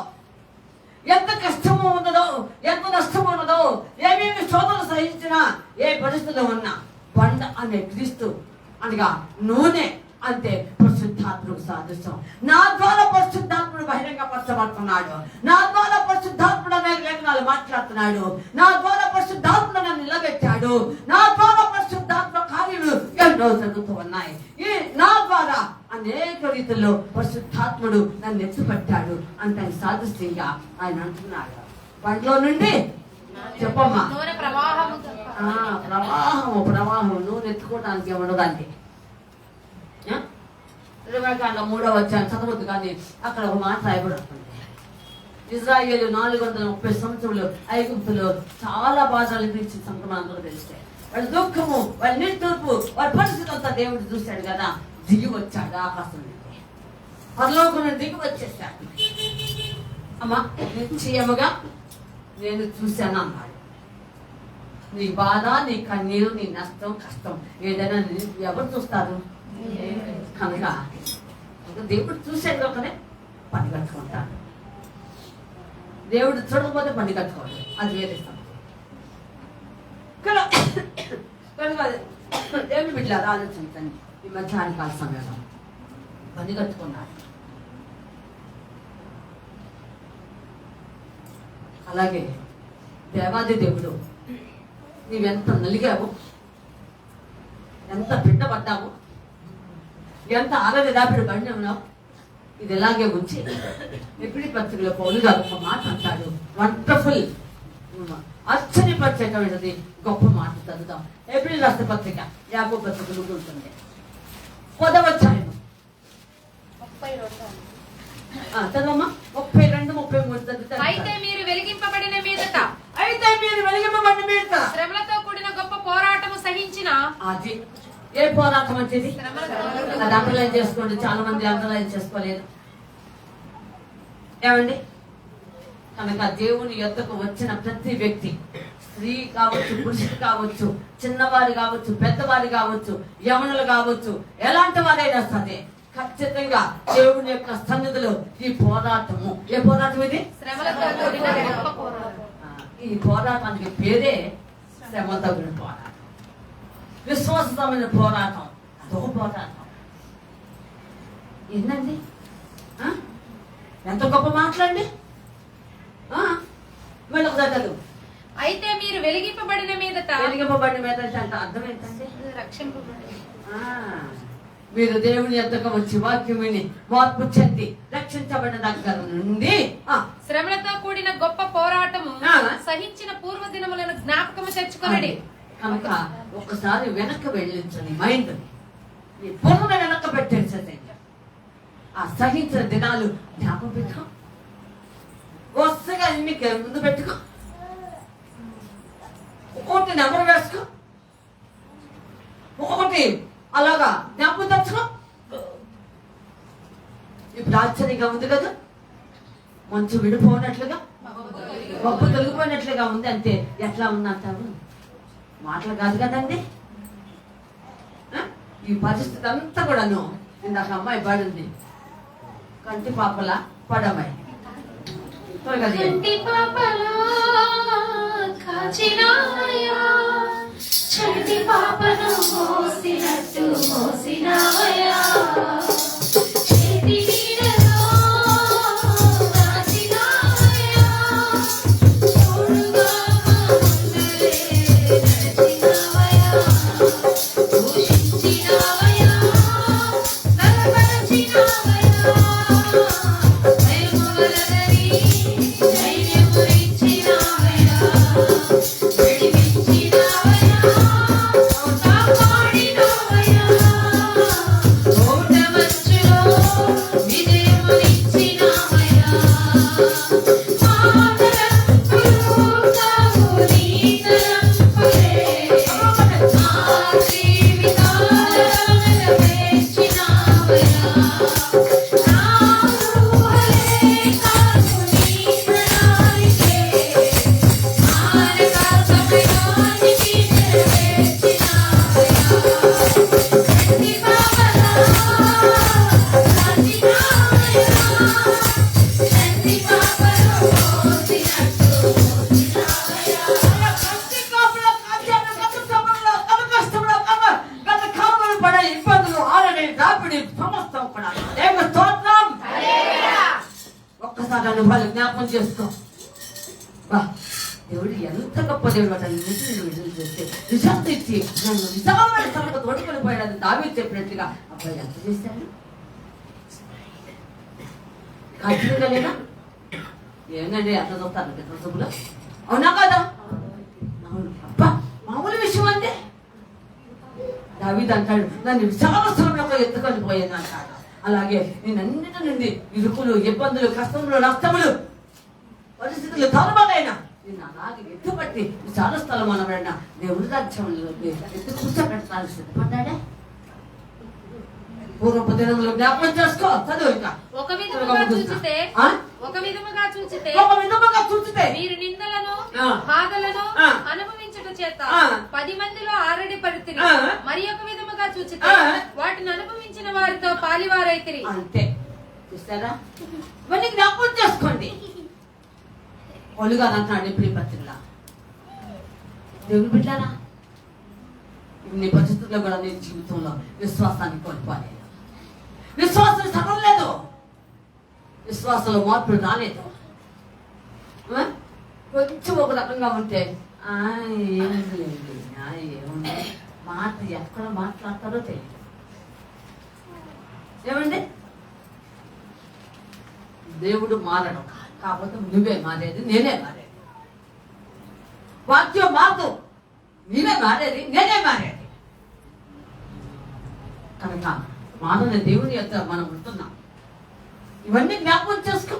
ఎంత కష్టము ఉన్నదో, ఎంత నష్టము ఉన్నదో, ఏమేమి శోధనలు సహించినా, ఏ పరిస్థితిలో ఉన్నా బండ అనే క్రీస్తు అనగా నూనె అంతే పరిశుద్ధాత్మకు సాదృశ్యం. నా ద్వారా పరిశుద్ధాత్ముడు బహిరంగపరచబడుతున్నాడు. నా ద్వారా పరిశుద్ధాత్ముడు అనే లేఖనాలు మాట్లాడుతున్నాడు. నా ద్వారా పరిశుద్ధాత్ముడు నన్ను నిలబెట్టాడు. నా ద్వారా పరిశుద్ధాత్మ కార్యాలు ఎన్నో జరుగుతూ ఉన్నాయి. ఈ నా ద్వారా అనేక రీతిలో పరిశుద్ధాత్ముడు నన్ను ఎత్తుపట్టాడు అంటే సాదృశ్యంగా ఆయన అంటున్నాడు. బండ్లో నుండి చెప్పమ్మా, ప్రవాహము నూనె ఎత్తుకోవడానికి ఉండదండి. 3వ అధ్యాయం చదవద్దు, కానీ అక్కడ ఒక మాట రాయబడుతుంది. ఇజ్రాయేలు 430 సంవత్సరాలు ఐగుప్తులో చాలా బాధలు అనిపించి సంక్రమణంలో తెలిస్తే వాళ్ళ దుఃఖము, వాళ్ళ నిర్తూర్పు, వాళ్ళ పరిస్థితి అంతా దేవుడు చూశాడు కదా. దిగి వచ్చాడు ఆకాశం నుండి, పరలోకం దిగి వచ్చేసాడు. అమ్మా, నిశ్చయముగా నేను చూశాను అన్నాడు. నీ బాధ, నీ కన్నీరు, నీ నష్టం, కష్టం ఏదైనా ఎవరు చూస్తారు? కనుక దేవుడు చూసాడు ఒకనే పని కట్టుకుంటాడు. దేవుడు చూడకపోతే పని కట్టుకోవాలి, అది వేరే సంగతి. కనుక దేవుని బిడ్డలారా ఆలోచించండి. ఈ మధ్యాహ్న కాల సమయంలో పని కట్టుకున్నాడు. అలాగే దేవాది దేవుడు నీవెంత నలిగావు, ఎంత పిండపడ్డావు, ఎంత ఆరోగ్య దాపిడి బండి ఉన్నావు, ఇది ఇలాగే ఉంచి ఎప్పుడు పత్రికలో పౌలు గారు ఒక మాట అంటాడు. వండర్ఫుల్, ఆశ్చర్యపరిచేటువంటిది గొప్ప మాట చదువుతాం. ఏప్రిల్ రాష్ట్ర పత్రిక 50 పత్రికలు ఉంటుంది. 10వ అధ్యాయం చదవమ్మా. 32, 33 చదువుతారు. అయితే మీరు వెలిగి అది ఏ పోరాటం వచ్చేది? అది అండర్లైన్ చేసుకోండి. చాలా మంది అండర్లైన్ చేసుకోలేదు. ఏమండి? కనుక దేవుని యొద్దకు వచ్చిన ప్రతి వ్యక్తి, స్త్రీ కావచ్చు, పురుషుడు కావచ్చు, చిన్నవారు కావచ్చు, పెద్దవారు కావచ్చు, యవనులు కావచ్చు, ఎలాంటి వారైనా సరే ఖచ్చితంగా దేవుని యొక్క సన్నిధిలో ఈ పోరాటము, ఏ పోరాటం ఇది? శ్రమలతో కూడిన గొప్ప పోరాటం. ఈ పోరాటానికి పేరే శ్రమతో కూడిన పోరాటం, విశ్వాసమైన పోరాటం. అదొక పోరాటం. ఏంటండి? ఎంత గొప్ప మాట్లాడండి. మళ్ళీ ఒకసారి చదువు. అయితే మీరు వెలిగింపబడిన మీదట అంటే అర్థం ఏంటంటే రక్షింపబడి మీరు దేవుని యొద్దకు వచ్చి వాక్యం విని మార్పు చెంది రక్షించబడిన దగ్గర నుండి శ్రమలతో కూడిన గొప్ప పోరాటము సహించిన పూర్వ దినములను జ్ఞాపకము తెచ్చుకొనడి. కనుక ఒకసారి వెనక్కి వెళ్ళించండి. మైండ్ ఈ పూర్ణ వెనక్కి పెట్టేసేది. ఆ సహించిన దినాలు జ్ఞాపకం పెట్టుకో. వస్తగా మీకు ముందు పెట్టుకో. ఒక్కొక్కటి నెంబర్ వేసుకో. ఒక్కొక్కటి అలాగా జ్ఞాపకం తెచ్చుకో. ఇప్పుడు ఆశ్చర్యంగా ఉంది కదా, మంచు విడిపోయినట్లుగా, గొప్ప తొలగిపోయినట్లుగా ఉంది. అంతే. ఎట్లా ఉందంటారు? మాటలు కాదు కదండి. ఈ పరిస్థితి అంతా కూడాను ఇందాక అమ్మాయి పడింది. కంటి పాపల పడమ్మాయి కంటి పాపలా కాచినావయ్యా, చంటి పాపను మోసినట్టు మోసినావయ్యా, చేతి నీడలో దాచినావయ్యా, తోడుగా ముందులే నడిచినావయ్యా, పోషించినావయ్యా, బలపరచినావయ్యా, అనుభవాలు జ్ఞాపకం చేసుకో. దేవుడు ఎంత గొప్ప దేవుడు అంటే విడుదల చేస్తే విశాంతి ఇచ్చి నన్ను విశాలమైన స్థలంలో తోడుకొని దావీదు చెప్పినట్టుగా అబ్బాయి ఎంత చేశాడు? ఖచ్చితంగా లేదా? ఏంటండి అంత చూస్తారు క్రితములు? అవునా కదా? అవును. అబ్బా మామూలు విషయం అండి. దావీదు అంటాడు, నన్ను విశాల స్థలంలో ఎత్తుకొని పోయాను అంటాడు. అలాగే నేనన్నిటి నుండి ఇరుకులు, ఇబ్బందులు, కష్టములు, నష్టములు, పరిస్థితులు తలబడైనా నేను అలాగే ఎత్తుపట్టి చాలా స్థలం అనబడిన దేవుడి రాజ్యంలో ఎత్తు కూర్చోబెట్టాలని సిద్ధపడ్డాడే. పూర్వపు దినములు జ్ఞాపకం చేసుకో. చదువు ఇంకా. ఒక విధముగా చూచితే మీరు నిందలను బాధలను అనుభవించుట చేత 10 మందిలో ఆరడి పడితిరి. మరి ఒక విధముగా చూచితే వాటిని అనుభవించిన వారితో పాలివారైతిరి. అంతే. చూస్తారా? ఇవన్నీ జ్ఞాపకం చేసుకోండి. ఒలుగా అంటున్నాడు ఇప్పుడు ఈ పత్రికలా. దేవుని బిడ్డలారా, ఇన్ని పరిస్థితుల్లో కూడా నేను జీవితంలో విశ్వాసాన్ని కోల్పోలేదు. విశ్వాసం సగం లేదు. విశ్వాసంలో మార్పులు రాలేదు. కొంచెం ఒక రకంగా ఉంటే ఏముంది లేదు, ఏముంది మాట ఎక్కడ మాట్లాడతారో తెలియదు. ఏమండి? దేవుడు మారడం కాకపోతే నువ్వే మారేది, నేనే మారేది. వాక్యం మారదు, నీవే మారేది, నేనే మారేది. కనుక మానవుని దేవుని యొక్క మనం ఉంటున్నాం. ఇవన్నీ జ్ఞాపకం చేసుకో.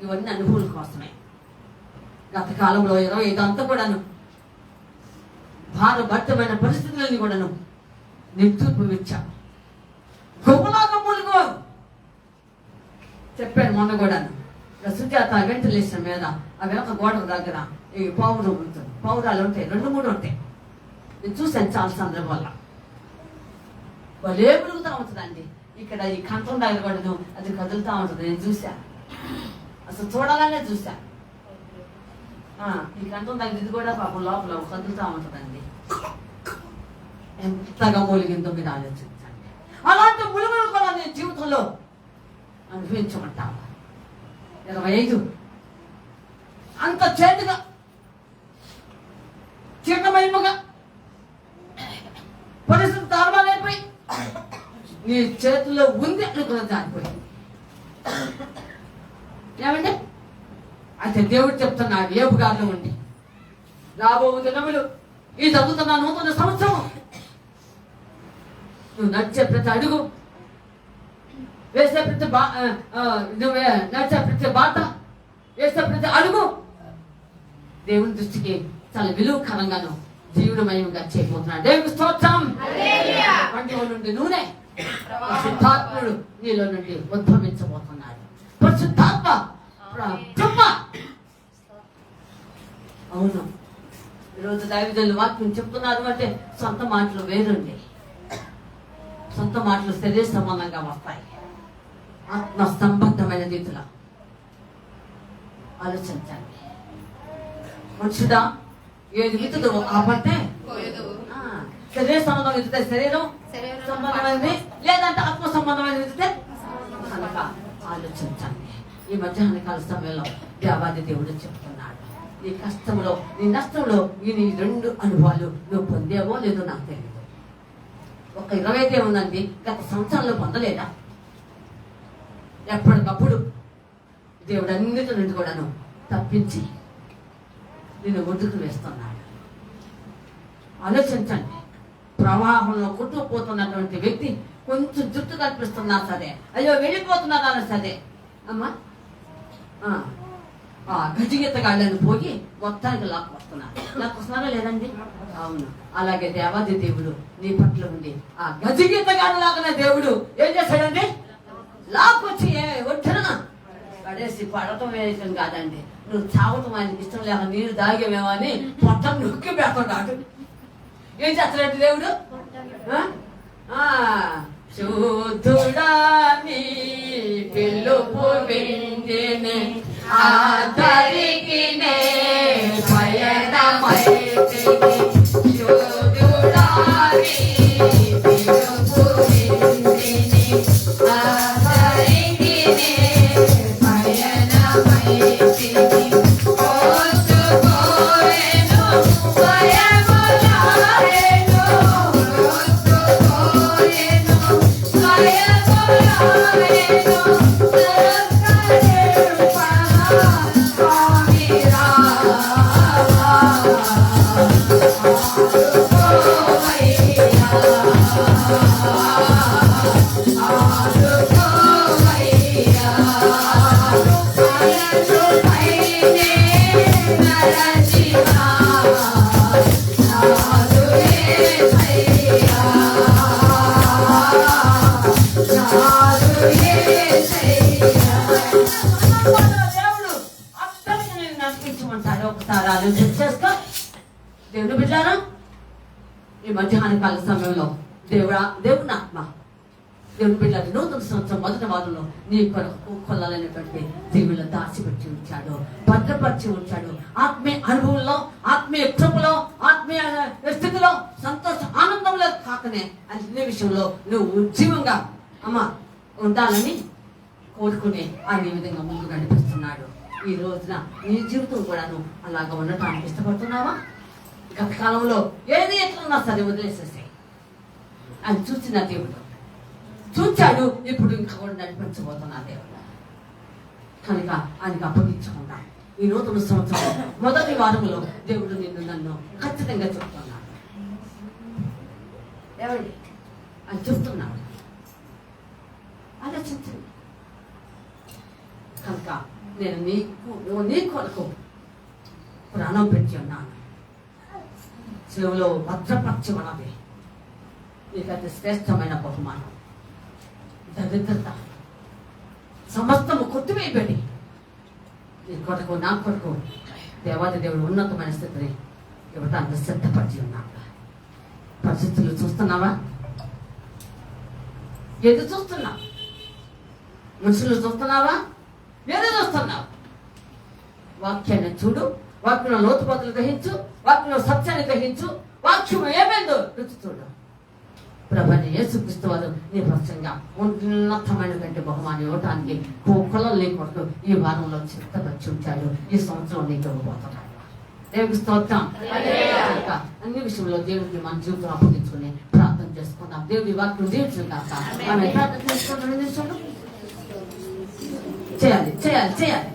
ఇవన్నీ అనుభవం కోసమే. గత కాలంలో 25 అంతా కూడాను భారభరితమైన పరిస్థితులని కూడాను నిట్టూర్పు ఇచ్చావు. గొప్పలాగా మూలుగో చెప్పాను మొన్న కూడాను. సుజాత వెంటిలేషన్ మీద ఆ వెనక గోడకు దగ్గర ఈ పౌరు ఉంటుంది, పౌరాలు ఉంటాయి, 2-3 ఉంటాయి. నేను చూశాను చాలా సందర్భాల్లో. భలే మురుగుతూ ఉంటుందండి. ఇక్కడ ఈ కంఠం దగ్గర కూడాను అది కదులుతూ ఉంటుంది. నేను చూశాను, అసలు చూడాలనే చూశాను. ఈ కంఠం దగ్గర ఇది కూడా పాపం లోపల కదులుతూ ఉంటుందండి. ఎంతగా మూలిగిందో మీరు ఆలోచించండి. అలాంటి ములుగులు కూడా నేను జీవితంలో అనుభవించమంటావా? 25 అంత చేతిగా చిన్నమయముగా పరిస్థితి తారుమారైపోయి నీ చేతుల్లో ఉంది అనుకున్న దానిపోయి. ఏమండి? అయితే దేవుడు చెప్తున్నాడు ఏపు గారిలో ఉండి, రాబో దినములు ఈ జరుగుతున్న నూతన సంవత్సరం నువ్వు నడిచే ప్రతి అడుగు, వేసే ప్రతి నడిచే ప్రతి బాట, వేసే ప్రతి అడుగు దేవుని దృష్టికి చాలా విలువకరంగాను జీవనమయంగా చేయబోతున్నాడు. దేవునికి స్తోత్రం. పండుగ నుండి నూనె పరిశుద్ధాత్ముడు నీలో నుండి ఉద్భవించబోతున్నాడు. పరిశుద్ధాత్మ బ్రహ్మ. అవును, ఈరోజు దైవజనులు వాక్యం చెప్తున్నారు అంటే సొంత మాటలు వేరుండి. సొంత మాటలు శరీర సంబంధంగా వస్తాయి. ఆత్మ సంబద్ధమైన రీతిలో ఆలోచించండి. మనుషుడా ఏది విత్తుదు ఆ పంటే శరీర సంబంధం విత్తితే శరీరం సంబంధమైనది, లేదంటే ఆత్మ సంబంధమైన విత్తితే కనుక ఆలోచించండి. ఈ మధ్యాహ్న కాల సమయంలో దేవాది దేవుడు చెప్తున్నాడు, నీ కష్టంలో నీ నష్టంలో ఈ 2 అనుభవాలు నువ్వు పొందేవో లేదో నాకు తెలియదు. ఒక 25 ఉందండి, గత సంవత్సరంలో పొందలేదా? ఎప్పటికప్పుడు దేవుడు అన్నిటి నుండి కూడాను తప్పించి నేను ఒడ్డుకు వేస్తున్నాడు. ఆలోచించండి. ప్రవాహంలో కొట్టుకుపోతున్నటువంటి వ్యక్తి కొంచెం జుట్టు కల్పిస్తున్నా సరే, అయ్యో వెళ్ళిపోతున్నారా సరే, అమ్మా గజగీతగాళ్ళని పోయి మొత్తానికి లాక్కొస్తున్నారా లేదండి? అవును. అలాగే దేవాది దేవుడు నీ పట్ల ఉండి ఆ గజగీతగాళ్ళలాగానే దేవుడు ఏం చేశాడండి? లాక్కొచ్చి ఒట్టిన పడేసి పడటం వేయటం కాదండి, నువ్వు చావటం ఆయనకి ఇష్టం లేక నీరు దాగేమేమో అని పొట్టం నొక్కి పెడతాడు. ఏం చేస్తాడంటే దేవుడు, శుద్ధుడా నీ పిలుపు వింటిని ఆదరికినే పయనమైతిని. శుద్ధుడా నీ పిలుపు వింటిని ఆదరికినే పయనమైతిని. కోసుకోరెను భయములారెను, కోసుకోరెను భయములారెను, ఒకసారి ఆలోచన చేసుకో. దేవుని బిడ్డారా, ఈ మధ్యాహ్న కాల సమయంలో దేవుని ఆత్మ దేవుని బిడ్డలు నూతన సంవత్సరం మొదటి వారంలో నీ కొరకు కొల్లాలైనటువంటి దేవుళ్ళు దాచిపెట్టి ఉంచాడు, భద్రపరిచి ఉంచాడు. ఆత్మీయ అనుభవంలో, ఆత్మీయ కృపలో, ఆత్మీయ స్థితిలో, సంతోష ఆనందంలో కాకనే అన్ని విషయంలో నువ్వు ఉజ్జీవంగా ఉండాలని కోరుకుని ఆయన ఈ విధంగా ముందు నడిపిస్తున్నాడు. ఈ రోజున నీ జీవితం కూడా నువ్వు అలాగా ఉండటానికి ఇష్టపడుతున్నావా? గత కాలంలో ఏది ఎట్లున్నా సరే వదిలేసేసి ఆయన చూసిన దేవుడు చూచాడు, ఇప్పుడు ఇంకా కూడా నడిపించబోతున్నా దేవుడు. కనుక ఆయనకు అప్పగించకుండా ఈ నూతన సంవత్సరం మొదటి వారంలో దేవుడు నిన్ను నన్ను ఖచ్చితంగా చెప్తున్నాడు. ఏమండి అని చెప్తున్నాడు, ఆలోచించండి. కనుక నేను నీ కొరకు ప్రాణం పెట్టి ఉన్నాను. చెవులో భద్రపరిచి ఉన్నది నీకు అది శ్రేష్టమైన బహుమానం. దరిద్రత సమస్తము కొట్టివేయబడి నీ కొడుకు నా కొడుకు దేవాది దేవుడు ఉన్నతమైన స్థితిని ఇవ్వటానికి సిద్ధపడి ఉన్నాడు. పరిస్థితులు చూస్తున్నావా? ఎదు చూస్తున్నావు? మనుషులు చూస్తున్నావా? ఏదో చూస్తున్నావు? వాక్యాన్ని చూడు, వాక్యంలో లోతుపాతులు గ్రహించు, వాక్యంలో సత్యాన్ని గ్రహించు, వాక్యం ఏమైందో రుచి చూడు. ప్రభుని యేసుక్రీస్తు వారు నీ పక్షంగా ఉన్నతమైన కంటే బహుమానం ఇవ్వటానికి కులం లేకుండా ఈ వారంలో చిత్తపరిచి ఉంచాడు. ఈ సంవత్సరం నీకు ఇవ్వబోతున్నాడు. దేవుడికి స్తోత్రం. అన్ని విషయంలో దేవుడికి మన జీవితం అప్పగించుకుని ప్రార్థన చేసుకుందాం. దేవుడి వాక్యం దీవించుకుందాం. ఆమె ప్రార్థన చేసుకుని చేయాలి చేయాలి చేయాలి.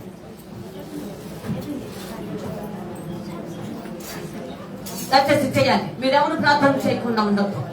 దయచేసి చేయాలి. మీరెవరు ప్రార్థన చేయకుండా ఉండదు.